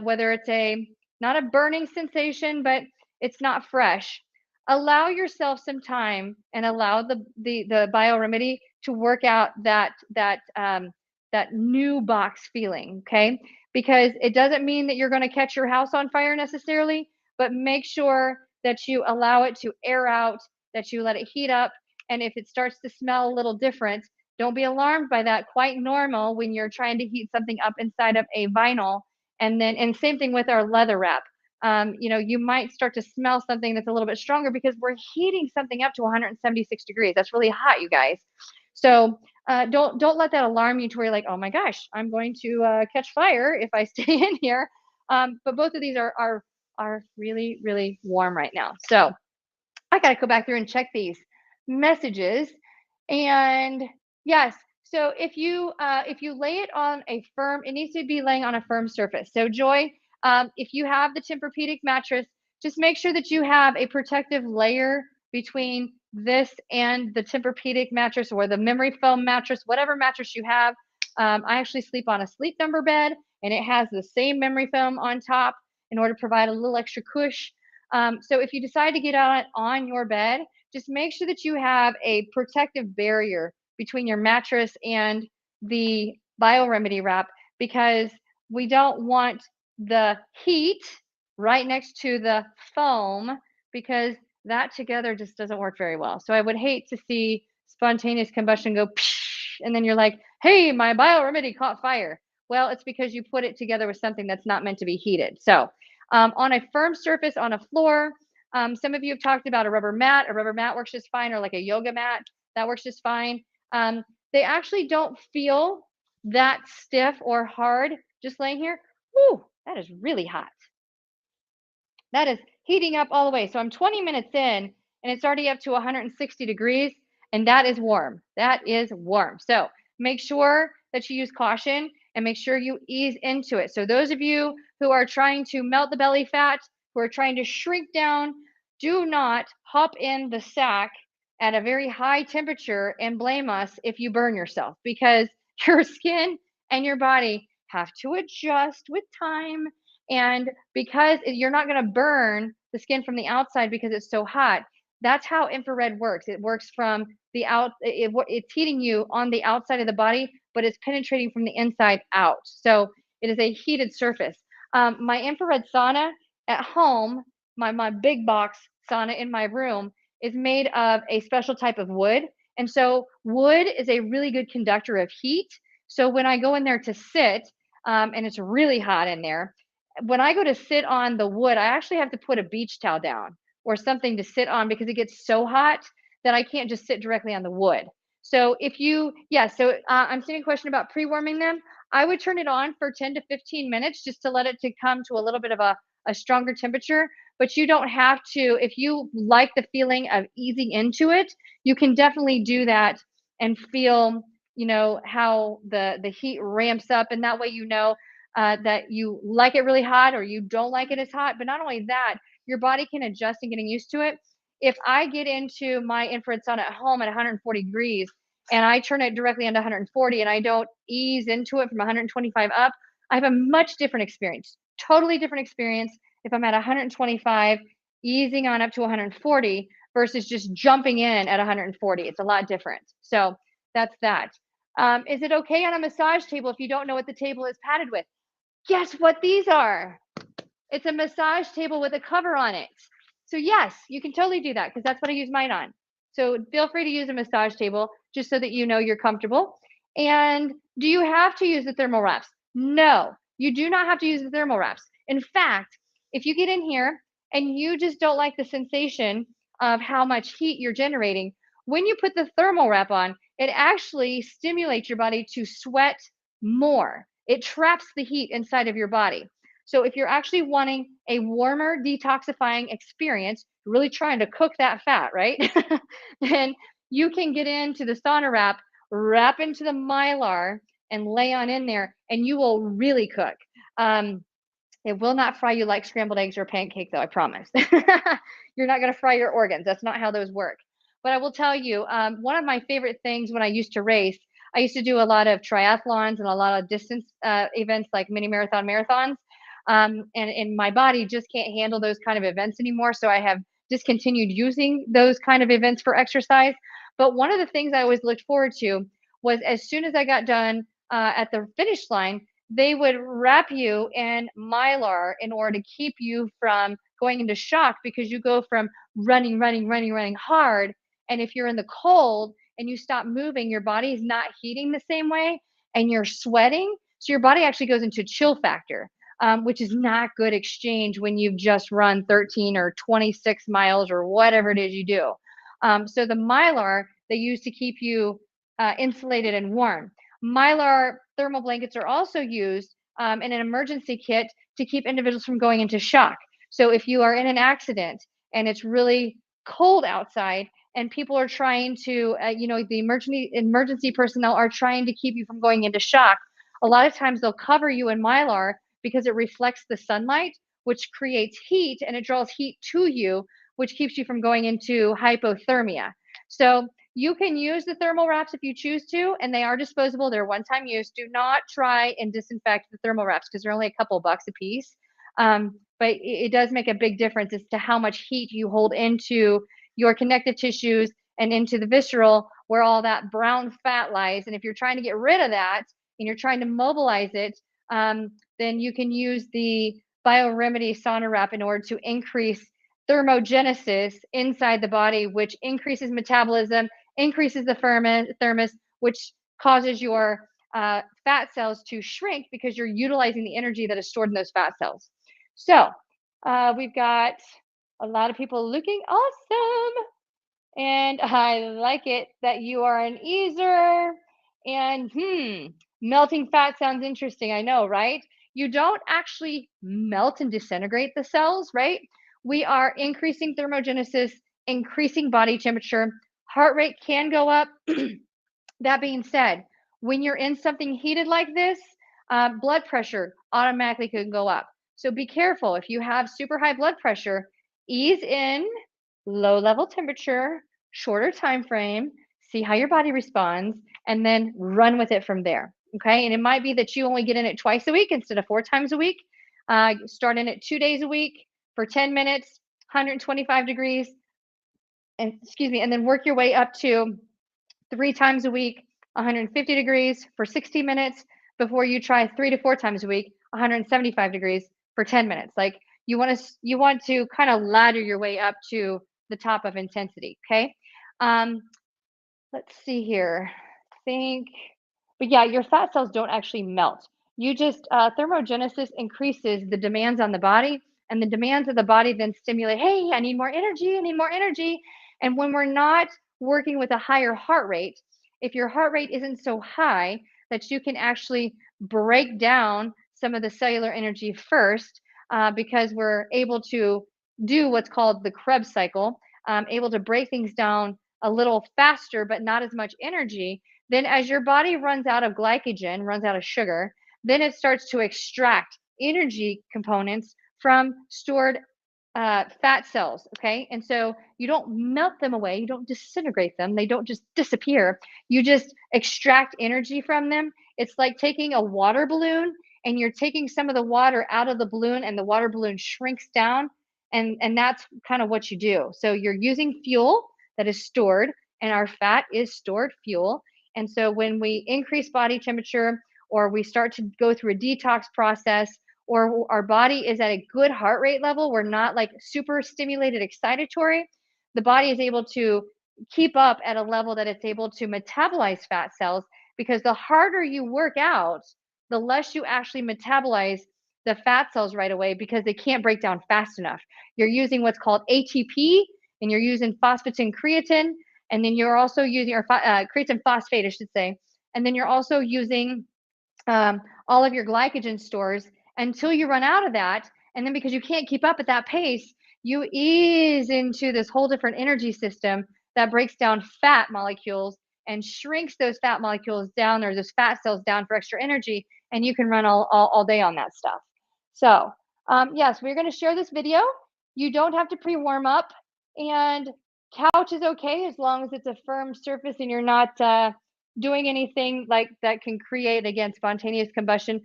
whether it's a not a burning sensation, but it's not fresh, allow yourself some time and allow the BioRemedy to work out that new box feeling. Okay. Because it doesn't mean that you're going to catch your house on fire necessarily, but make sure that you allow it to air out, that you let it heat up. And if it starts to smell a little different, don't be alarmed by that. Quite normal when you're trying to heat something up inside of a vinyl. And same thing with our leather wrap. You might start to smell something that's a little bit stronger because we're heating something up to 176 degrees. That's really hot, you guys. So don't let that alarm you to where you're like, oh my gosh, I'm going to catch fire if I stay in here. But both of these are really, really warm right now. So I got to go back through and check these messages. And yes, so if you lay it on a firm, it needs to be laying on a firm surface. So Joy, if you have the Tempur-Pedic mattress, just make sure that you have a protective layer between this and the Tempur-Pedic mattress or the memory foam mattress, whatever mattress you have. I actually sleep on a Sleep Number bed, and it has the same memory foam on top in order to provide a little extra cush. So if you decide to get on your bed, just make sure that you have a protective barrier between your mattress and the BioRemedy wrap, because we don't want the heat right next to the foam, because that together just doesn't work very well. So I would hate to see spontaneous combustion go psh, and then you're like, hey, my BioRemedy caught fire. Well, it's because you put it together with something that's not meant to be heated. So on a firm surface on a floor, some of you have talked about a rubber mat. A rubber mat works just fine, or like a yoga mat, that works just fine. They actually don't feel that stiff or hard just laying here. Whoo, that is really hot. That is heating up all the way. So I'm 20 minutes in and it's already up to 160 degrees, and that is warm. That is warm. So make sure that you use caution and make sure you ease into it. So those of you who are trying to melt the belly fat, who are trying to shrink down, do not hop in the sack at a very high temperature and blame us if you burn yourself, because your skin and your body have to adjust with time. And because you're not going to burn the skin from the outside because it's so hot, that's how infrared works. It works from the it's heating you on the outside of the body, but it's penetrating from the inside out. So it is a heated surface. My infrared sauna at home, my big box sauna in my room, is made of a special type of wood. And so wood is a really good conductor of heat. So when I go in there to sit, and it's really hot in there, when I go to sit on the wood, I actually have to put a beach towel down or something to sit on because it gets so hot that I can't just sit directly on the wood. So I'm seeing a question about pre-warming them. I would turn it on for 10 to 15 minutes just to let it to come to a little bit of a stronger temperature. But you don't have to, if you like the feeling of easing into it, you can definitely do that and feel, how the heat ramps up. And that way, that you like it really hot or you don't like it as hot. But not only that, your body can adjust and getting used to it. If I get into my infrared sauna at home at 140 degrees and I turn it directly into 140 and I don't ease into it from 125 up, I have a much different experience, totally different experience if I'm at 125, easing on up to 140 versus just jumping in at 140. It's a lot different. So that's that. Is it okay on a massage table if you don't know what the table is padded with? Guess what these are? It's a massage table with a cover on it. So yes, you can totally do that because that's what I use mine on. So feel free to use a massage table just so that you know you're comfortable. And do you have to use the thermal wraps? No, you do not have to use the thermal wraps. In fact, if you get in here and you just don't like the sensation of how much heat you're generating, when you put the thermal wrap on, it actually stimulates your body to sweat more. It traps the heat inside of your body. So if you're actually wanting a warmer, detoxifying experience, really trying to cook that fat, right? Then you can get into the sauna wrap, wrap into the mylar, and lay on in there, and you will really cook. Um, it will not fry you like scrambled eggs or pancake, though, I promise. You're not going to fry your organs. That's not how those work. But I will tell you, one of my favorite things when I used to race, I used to do a lot of triathlons and a lot of distance events like mini marathon marathons. And my body just can't handle those kind of events anymore. So I have discontinued using those kind of events for exercise. But one of the things I always looked forward to was as soon as I got done at the finish line, they would wrap you in mylar in order to keep you from going into shock because you go from running hard. And if you're in the cold and you stop moving, your body is not heating the same way and you're sweating. So your body actually goes into chill factor, which is not good exchange when you've just run 13 or 26 miles or whatever it is you do. So the mylar they use to keep you insulated and warm. Mylar thermal blankets are also used in an emergency kit to keep individuals from going into shock. So if you are in an accident and it's really cold outside and people are trying to, the emergency personnel are trying to keep you from going into shock, a lot of times they'll cover you in mylar because it reflects the sunlight, which creates heat and it draws heat to you, which keeps you from going into hypothermia. So you can use the thermal wraps if you choose to, and they are disposable. They're one-time use. Do not try and disinfect the thermal wraps because they're only a couple of bucks a piece. But it does make a big difference as to how much heat you hold into your connective tissues and into the visceral where all that brown fat lies. And if you're trying to get rid of that and you're trying to mobilize it, then you can use the BioRemedy sauna wrap in order to increase thermogenesis inside the body, which increases metabolism, increases the thermos, which causes your fat cells to shrink because you're utilizing the energy that is stored in those fat cells. So we've got a lot of people looking awesome. And I like it that you are an easer. And melting fat sounds interesting. I know, right? You don't actually melt and disintegrate the cells, right? We are increasing thermogenesis, increasing body temperature. Heart rate can go up. That being said, when you're in something heated like this, blood pressure automatically can go up. So be careful. If you have super high blood pressure, ease in, low level temperature, shorter time frame, see how your body responds, and then run with it from there. Okay. And it might be that you only get in it twice a week instead of 4 times a week. Start in it 2 days a week for 10 minutes, 125 degrees, and excuse me, and then work your way up to 3 times a week, 150 degrees for 60 minutes before you try 3 to 4 times a week, 175 degrees for 10 minutes. Like you want to kind of ladder your way up to the top of intensity. Okay. Um, let's see here. Think, but yeah, your fat cells don't actually melt. You just thermogenesis increases the demands on the body, and the demands of the body then stimulate. Hey, I need more energy. I need more energy. And when we're not working with a higher heart rate, if your heart rate isn't so high that you can actually break down some of the cellular energy first, because we're able to do what's called the Krebs cycle, able to break things down a little faster, but not as much energy, then as your body runs out of glycogen, runs out of sugar, then it starts to extract energy components from stored fat cells. Okay. And so you don't melt them away, you don't disintegrate them, they don't just disappear. You just extract energy from them. It's like taking a water balloon and you're taking some of the water out of the balloon and the water balloon shrinks down. And that's kind of what you do. So you're using fuel that is stored, and our fat is stored fuel. And so when we increase body temperature or we start to go through a detox process or our body is at a good heart rate level, we're not like super stimulated excitatory, the body is able to keep up at a level that it's able to metabolize fat cells, because the harder you work out, the less you actually metabolize the fat cells right away, because they can't break down fast enough. You're using what's called ATP, and you're using phosphatin creatine, and then you're also using, or creatine phosphate, I should say, and then you're also using all of your glycogen stores until you run out of that. And then because you can't keep up at that pace, you ease into this whole different energy system that breaks down fat molecules and shrinks those fat molecules down, or those fat cells down, for extra energy. And you can run all day on that stuff. So yes, we're going to share this video. You don't have to pre-warm up, and couch is okay as long as it's a firm surface and you're not doing anything like that can create, again, spontaneous combustion.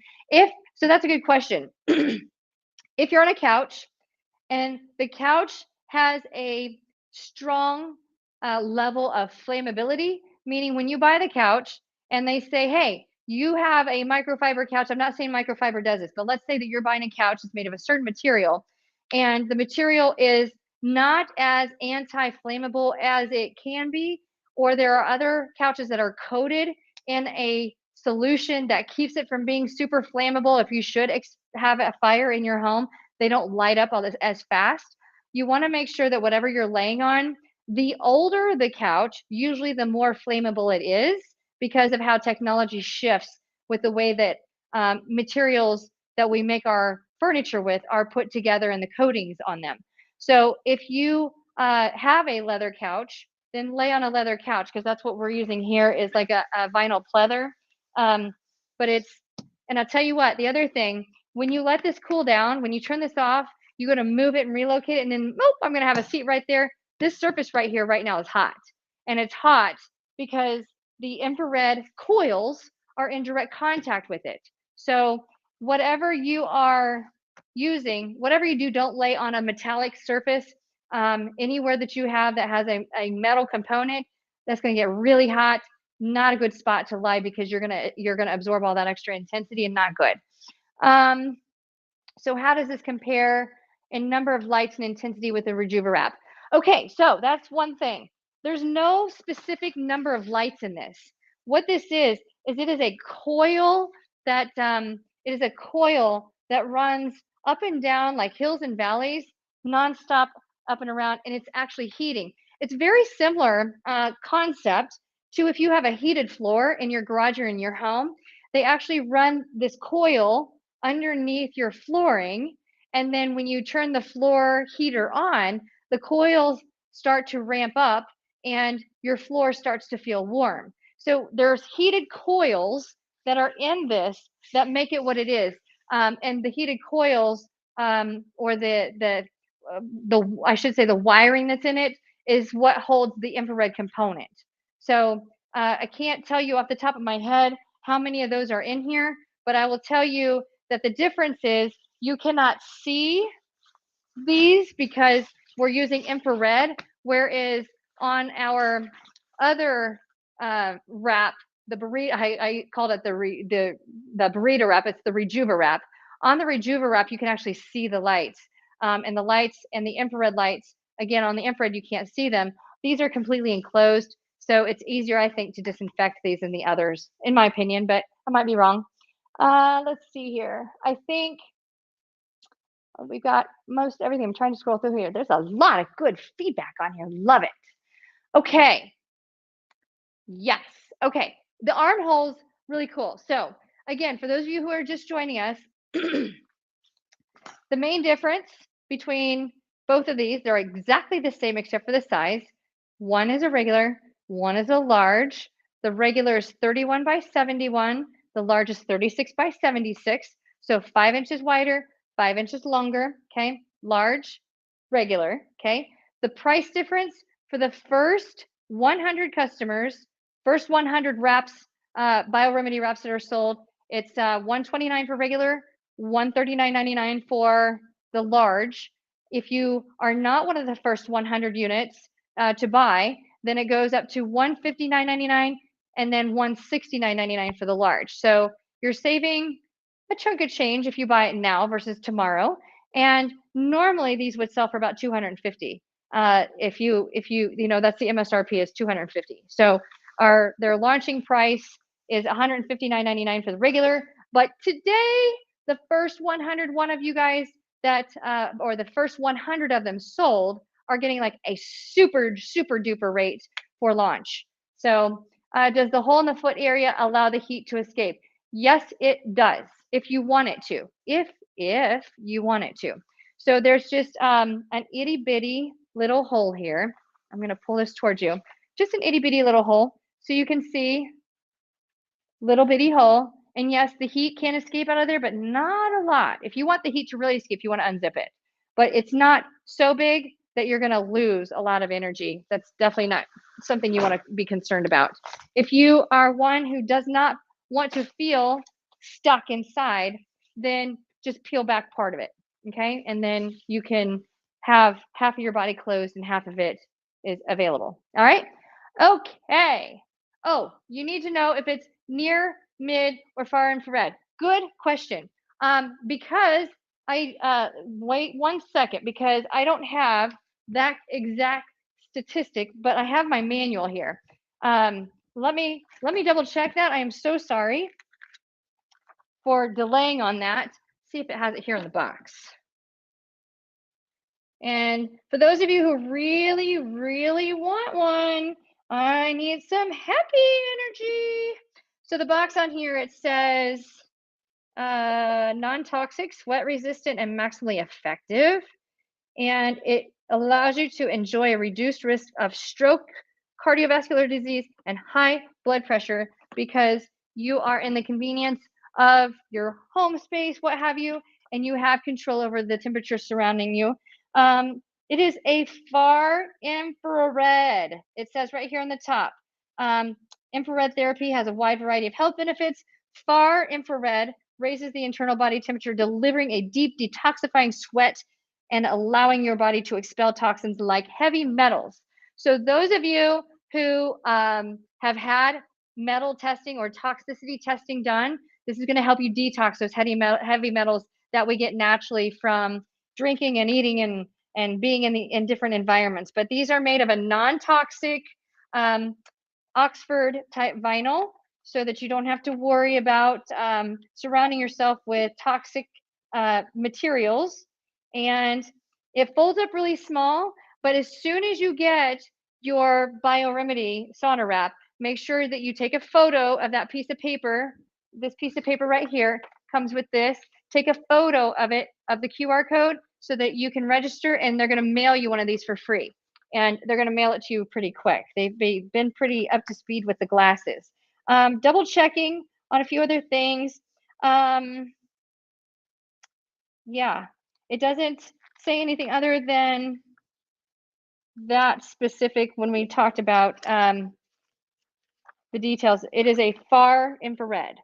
So that's a good question. If you're on a couch and the couch has a strong level of flammability, meaning when you buy the couch and they say, hey, you have a microfiber couch. I'm not saying microfiber does this, but let's say that you're buying a couch that's made of a certain material, and the material is not as anti-flammable as it can be, or there are other couches that are coated in a solution that keeps it from being super flammable. If you should have a fire in your home, they don't light up all this as fast. You want to make sure that whatever you're laying on, the older the couch, usually the more flammable it is, because of how technology shifts with the way that materials that we make our furniture with are put together and the coatings on them. So if you have a leather couch, then lay on a leather couch, because that's what we're using here, is like a vinyl pleather. But and I'll tell you what, the other thing, when you let this cool down, when you turn this off, you go to move it and relocate it, and then, oh, I'm going to have a seat right there. This surface right here right now is hot. And it's hot because the infrared coils are in direct contact with it. So whatever you are using, whatever you do, don't lay on a metallic surface. Anywhere that you have that has a metal component, that's going to get really hot. Not a good spot to lie, because you're gonna absorb all that extra intensity, and not good. So how does this compare in number of lights and intensity with the Rejuva-Wrap? Okay, so that's one thing. There's no specific number of lights in this. What this is it is a coil that runs up and down like hills and valleys, nonstop, up and around, and it's actually heating. It's very similar concept to if you have a heated floor in your garage or in your home. They actually run this coil underneath your flooring, and then when you turn the floor heater on, the coils start to ramp up and your floor starts to feel warm. So there's heated coils that are in this that make it what it is. And the heated coils, or I should say the wiring that's in it, is what holds the infrared component. So I can't tell you off the top of my head how many of those are in here, but I will tell you that the difference is you cannot see these because we're using infrared, whereas on our other wrap, the burrito, I called it the burrito wrap, it's the Rejuva-Wrap. On the Rejuva-Wrap, you can actually see the lights, and the lights and the infrared lights, again, on the infrared, you can't see them. These are completely enclosed, so it's easier, I think, to disinfect these than the others, in my opinion, but I might be wrong. Let's see here. I think we've got most everything. I'm trying to scroll through here. There's a lot of good feedback on here. Love it. Okay. Yes. Okay. The armholes, really cool. So again, for those of you who are just joining us, the main difference between both of these, they're exactly the same except for the size. One is a regular, one is a large. The regular is 31 by 71. The large is 36 by 76. So 5 inches wider, 5 inches longer. Okay. Large, regular. Okay. The price difference for the first 100 customers, first 100 wraps, BioRemedy wraps that are sold, it's $129 for regular, $139.99 for the large. If you are not one of the first 100 units to buy, then it goes up to $159.99 and then $169.99 for the large. So you're saving a chunk of change if you buy it now versus tomorrow. And normally these would sell for about 250. If you know, that's the MSRP is 250. So their launching price is 159.99 for the regular. But today, the first 101 of you guys that, or the first 100 of them sold are getting like a super, super duper rate for launch. So does the hole in the foot area allow the heat to escape? Yes, it does, if you want it to. If you want it to. So there's just an itty bitty little hole here. I'm going to pull this towards you. Just an itty bitty little hole. So you can see little bitty hole. And yes, the heat can escape out of there, but not a lot. If you want the heat to really escape, you want to unzip it. But it's not so big that you're going to lose a lot of energy. That's definitely not something you want to be concerned about. If you are one who does not want to feel stuck inside, then just peel back part of it, okay? And then you can have half of your body closed and half of it is available, all right? Okay. Oh, you need to know if it's near, mid, or far infrared. Good question. Because wait 1 second, because I don't have that exact statistic, but I have my manual here. Let me double check that. I am so sorry for delaying on that. See if it has it here in the box. And for those of you who really, really want one, I need some happy energy. So the box on here, it says non-toxic, sweat resistant, and maximally effective. And it allows you to enjoy a reduced risk of stroke, cardiovascular disease, and high blood pressure because you are in the convenience of your home space, what have you, and you have control over the temperature surrounding you. It is a far infrared. It says right here on the top. Infrared therapy has a wide variety of health benefits. Far infrared raises the internal body temperature, delivering a deep detoxifying sweat and allowing your body to expel toxins like heavy metals. So those of you who have had metal testing or toxicity testing done, this is going to help you detox those heavy metals that we get naturally from drinking and eating and being in different environments. But these are made of a non-toxic Oxford type vinyl, so that you don't have to worry about surrounding yourself with toxic materials. And it folds up really small, but as soon as you get your BioRemedy sauna wrap, make sure that you take a photo of that piece of paper. This piece of paper right here comes with this. Take a photo of it, of the QR code, so that you can register, and they're going to mail you one of these for free. And they're going to mail it to you pretty quick. They've been pretty up to speed with the glasses. Double checking on a few other things. Yeah, it doesn't say anything other than that specific when we talked about the details. It is a far infrared.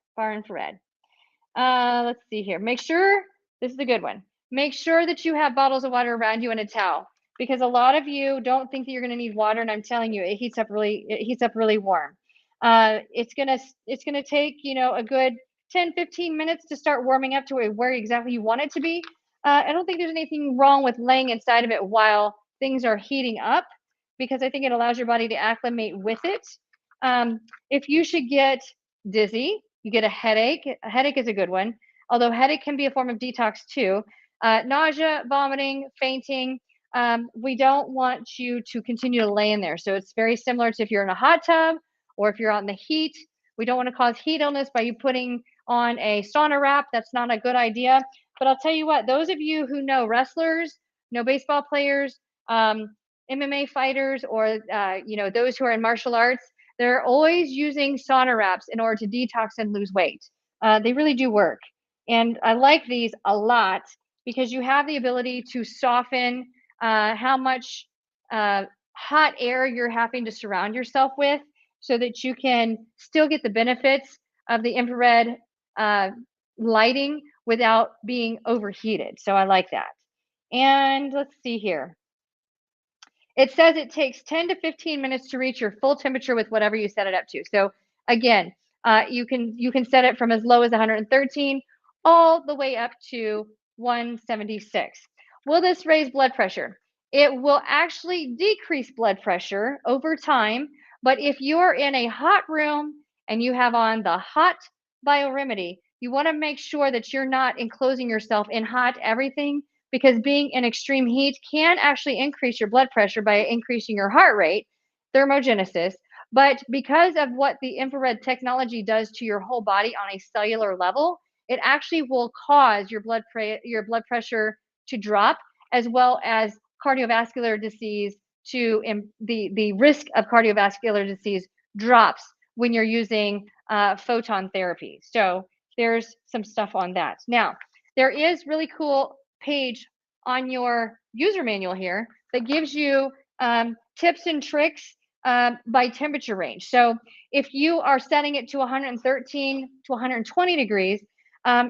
Let's see here. Make sure, this is a good one. Make sure that you have bottles of water around you and a towel, because a lot of you don't think that you're going to need water, and I'm telling you, it heats up really warm. It's gonna take, you know, a good 10-15 minutes to start warming up to where exactly you want it to be. I don't think there's anything wrong with laying inside of it while things are heating up, because I think it allows your body to acclimate with it. If you should get dizzy, you get a headache is a good one, although headache can be a form of detox too. Nausea, vomiting, fainting, we don't want you to continue to lay in there. So it's very similar to if you're in a hot tub or if you're out in the heat. We don't want to cause heat illness by you putting on a sauna wrap. That's not a good idea. But I'll tell you what, those of you who know wrestlers, know baseball players, MMA fighters, or you know, those who are in martial arts, they're always using sauna wraps in order to detox and lose weight. They really do work. And I like these a lot because you have the ability to soften how much hot air you're having to surround yourself with, so that you can still get the benefits of the infrared lighting without being overheated. So I like that. And let's see here. It says it takes 10 to 15 minutes to reach your full temperature with whatever you set it up to. So again, you can set it from as low as 113 all the way up to 176. Will this raise blood pressure? It will actually decrease blood pressure over time. But if you're in a hot room and you have on the hot BioRemedy, you want to make sure that you're not enclosing yourself in hot everything, because being in extreme heat can actually increase your blood pressure by increasing your heart rate, thermogenesis. But because of what the infrared technology does to your whole body on a cellular level, it actually will cause your blood pressure to drop, as well as cardiovascular disease to the risk of cardiovascular disease drops when you're using photon therapy. So there's some stuff on that. Now, there is really cool page on your user manual here that gives you tips and tricks by temperature range. So if you are setting it to 113 to 120 degrees,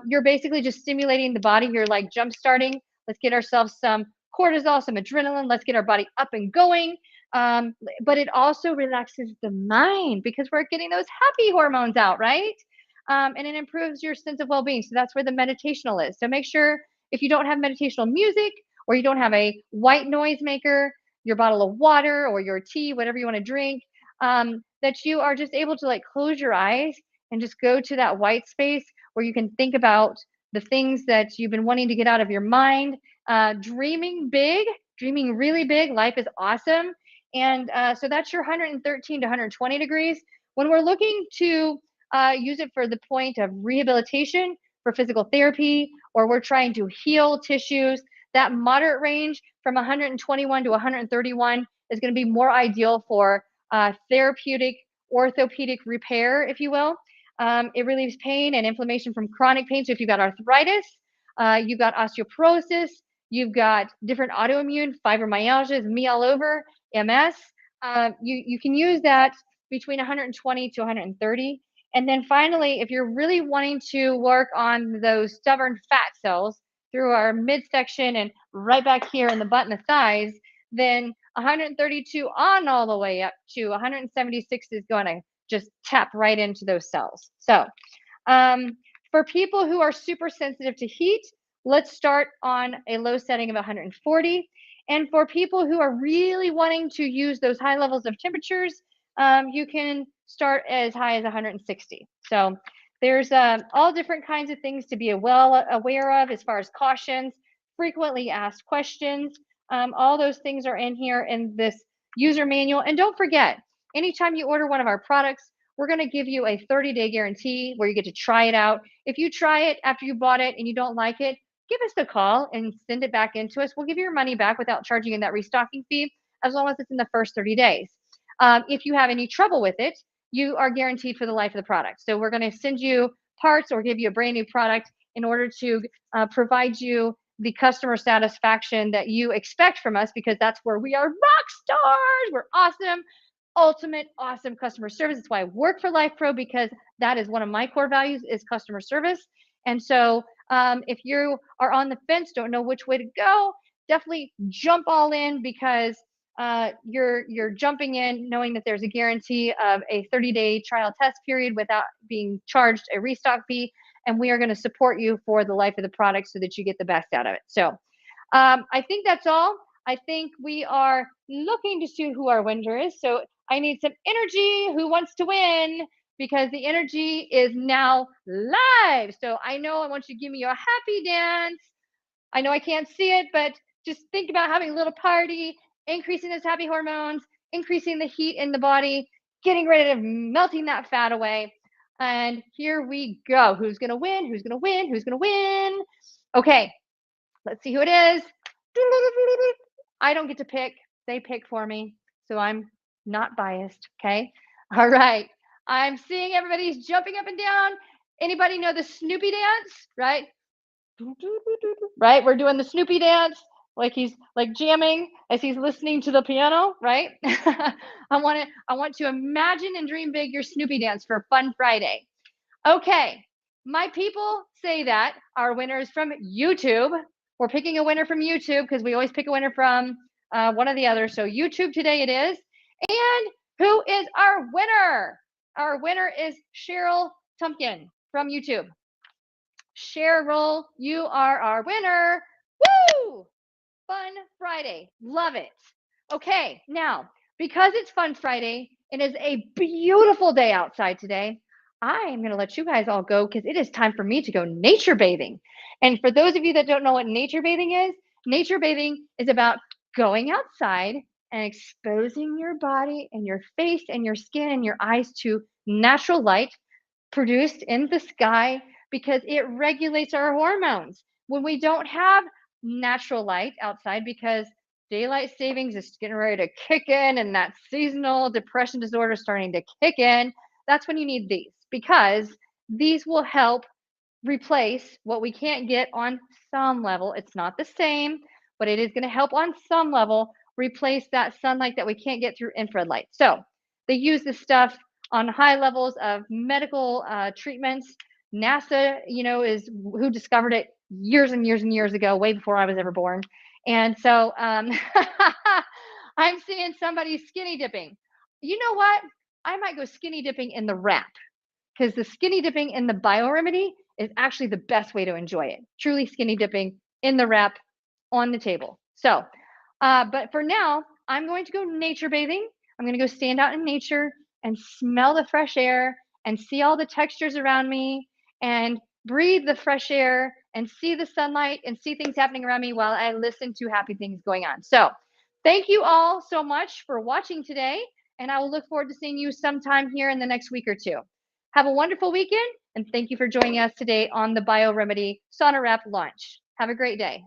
you're basically just stimulating the body. You're like jump starting. Let's get ourselves some cortisol, some adrenaline. Let's get our body up and going. But it also relaxes the mind because we're getting those happy hormones out, right? And it improves your sense of well-being. So that's where the meditational is. So make sure, if you don't have meditational music, or you don't have a white noise maker, your bottle of water or your tea, whatever you want to drink, that you are just able to like close your eyes and just go to that white space where you can think about the things that you've been wanting to get out of your mind. Dreaming big, dreaming really big. Life is awesome. And so that's your 113 to 120 degrees. When we're looking to use it for the point of rehabilitation, for physical therapy, or we're trying to heal tissues, that moderate range from 121 to 131 is going to be more ideal for therapeutic orthopedic repair, if you will. It relieves pain and inflammation from chronic pain. So if you've got arthritis, you've got osteoporosis, you've got different autoimmune fibromyalgias, me all over, MS, you can use that between 120 to 130. And then finally, if you're really wanting to work on those stubborn fat cells through our midsection and right back here in the butt and the thighs, then 132 on all the way up to 176 is going to just tap right into those cells. So for people who are super sensitive to heat, let's start on a low setting of 140. And for people who are really wanting to use those high levels of temperatures, you can start as high as 160. So there's all different kinds of things to be well aware of as far as cautions, frequently asked questions. All those things are in here in this user manual. And don't forget, anytime you order one of our products, we're going to give you a 30-day guarantee where you get to try it out. If you try it after you bought it and you don't like it, give us a call and send it back into us. We'll give you your money back without charging you that restocking fee, as long as it's in the first 30 days. If you have any trouble with it, you are guaranteed for the life of the product. So we're going to send you parts or give you a brand new product in order to provide you the customer satisfaction that you expect from us, because that's where we are rock stars. We're awesome, ultimate awesome customer service. That's why I work for Lifepro, because that is one of my core values, is customer service. And so if you are on the fence, don't know which way to go, definitely jump all in, because you're jumping in knowing that there's a guarantee of a 30-day trial test period without being charged a restock fee, and we are going to support you for the life of the product so that you get the best out of it. So I think that's all. I think we are looking to see who our winner is. So I need some energy. Who wants to win? Because the energy is now live. So I want you to give me your happy dance. I know I can't see it, but just think about having a little party, increasing those happy hormones, increasing the heat in the body, getting rid of melting that fat away. And here we go. Who's going to win? Who's going to win? Who's going to win? Okay, let's see who it is. I don't get to pick. They pick for me. So I'm not biased. Okay. All right. I'm seeing everybody's jumping up and down. Anybody know the Snoopy dance? Right? Right? We're doing the Snoopy dance, like he's like jamming as he's listening to the piano, right? I want to imagine and dream big your Snoopy dance for Fun Friday. Okay. My people say that our winner is from YouTube. We're picking a winner from YouTube because we always pick a winner from one or the other. So YouTube today it is. And who is our winner? Our winner is Cheryl Tumpkin from YouTube. Cheryl, you are our winner. Woo! Fun Friday. Love it. Okay, now, because it's Fun Friday, it is a beautiful day outside today. I am going to let you guys all go because it is time for me to go nature bathing. And for those of you that don't know what nature bathing is about going outside and exposing your body and your face and your skin and your eyes to natural light produced in the sky because it regulates our hormones. When we don't have natural light outside because daylight savings is getting ready to kick in and that seasonal depression disorder is starting to kick in, that's when you need these because these will help replace what we can't get on some level. It's not the same, but it is going to help on some level replace that sunlight that we can't get through infrared light. So they use this stuff on high levels of medical treatments. NASA, is who discovered it years and years and years ago, way before I was ever born. And so I'm seeing somebody skinny dipping. You know what? I might go skinny dipping in the wrap because the skinny dipping in the BioRemedy is actually the best way to enjoy it. Truly skinny dipping in the wrap on the table. So, but for now, I'm going to go nature bathing. I'm going to go stand out in nature and smell the fresh air and see all the textures around me and breathe the fresh air and see the sunlight and see things happening around me while I listen to happy things going on. So, thank you all so much for watching today. And I will look forward to seeing you sometime here in the next week or two. Have a wonderful weekend, and thank you for joining us today on the BioRemedy Sauna Wrap launch. Have a great day.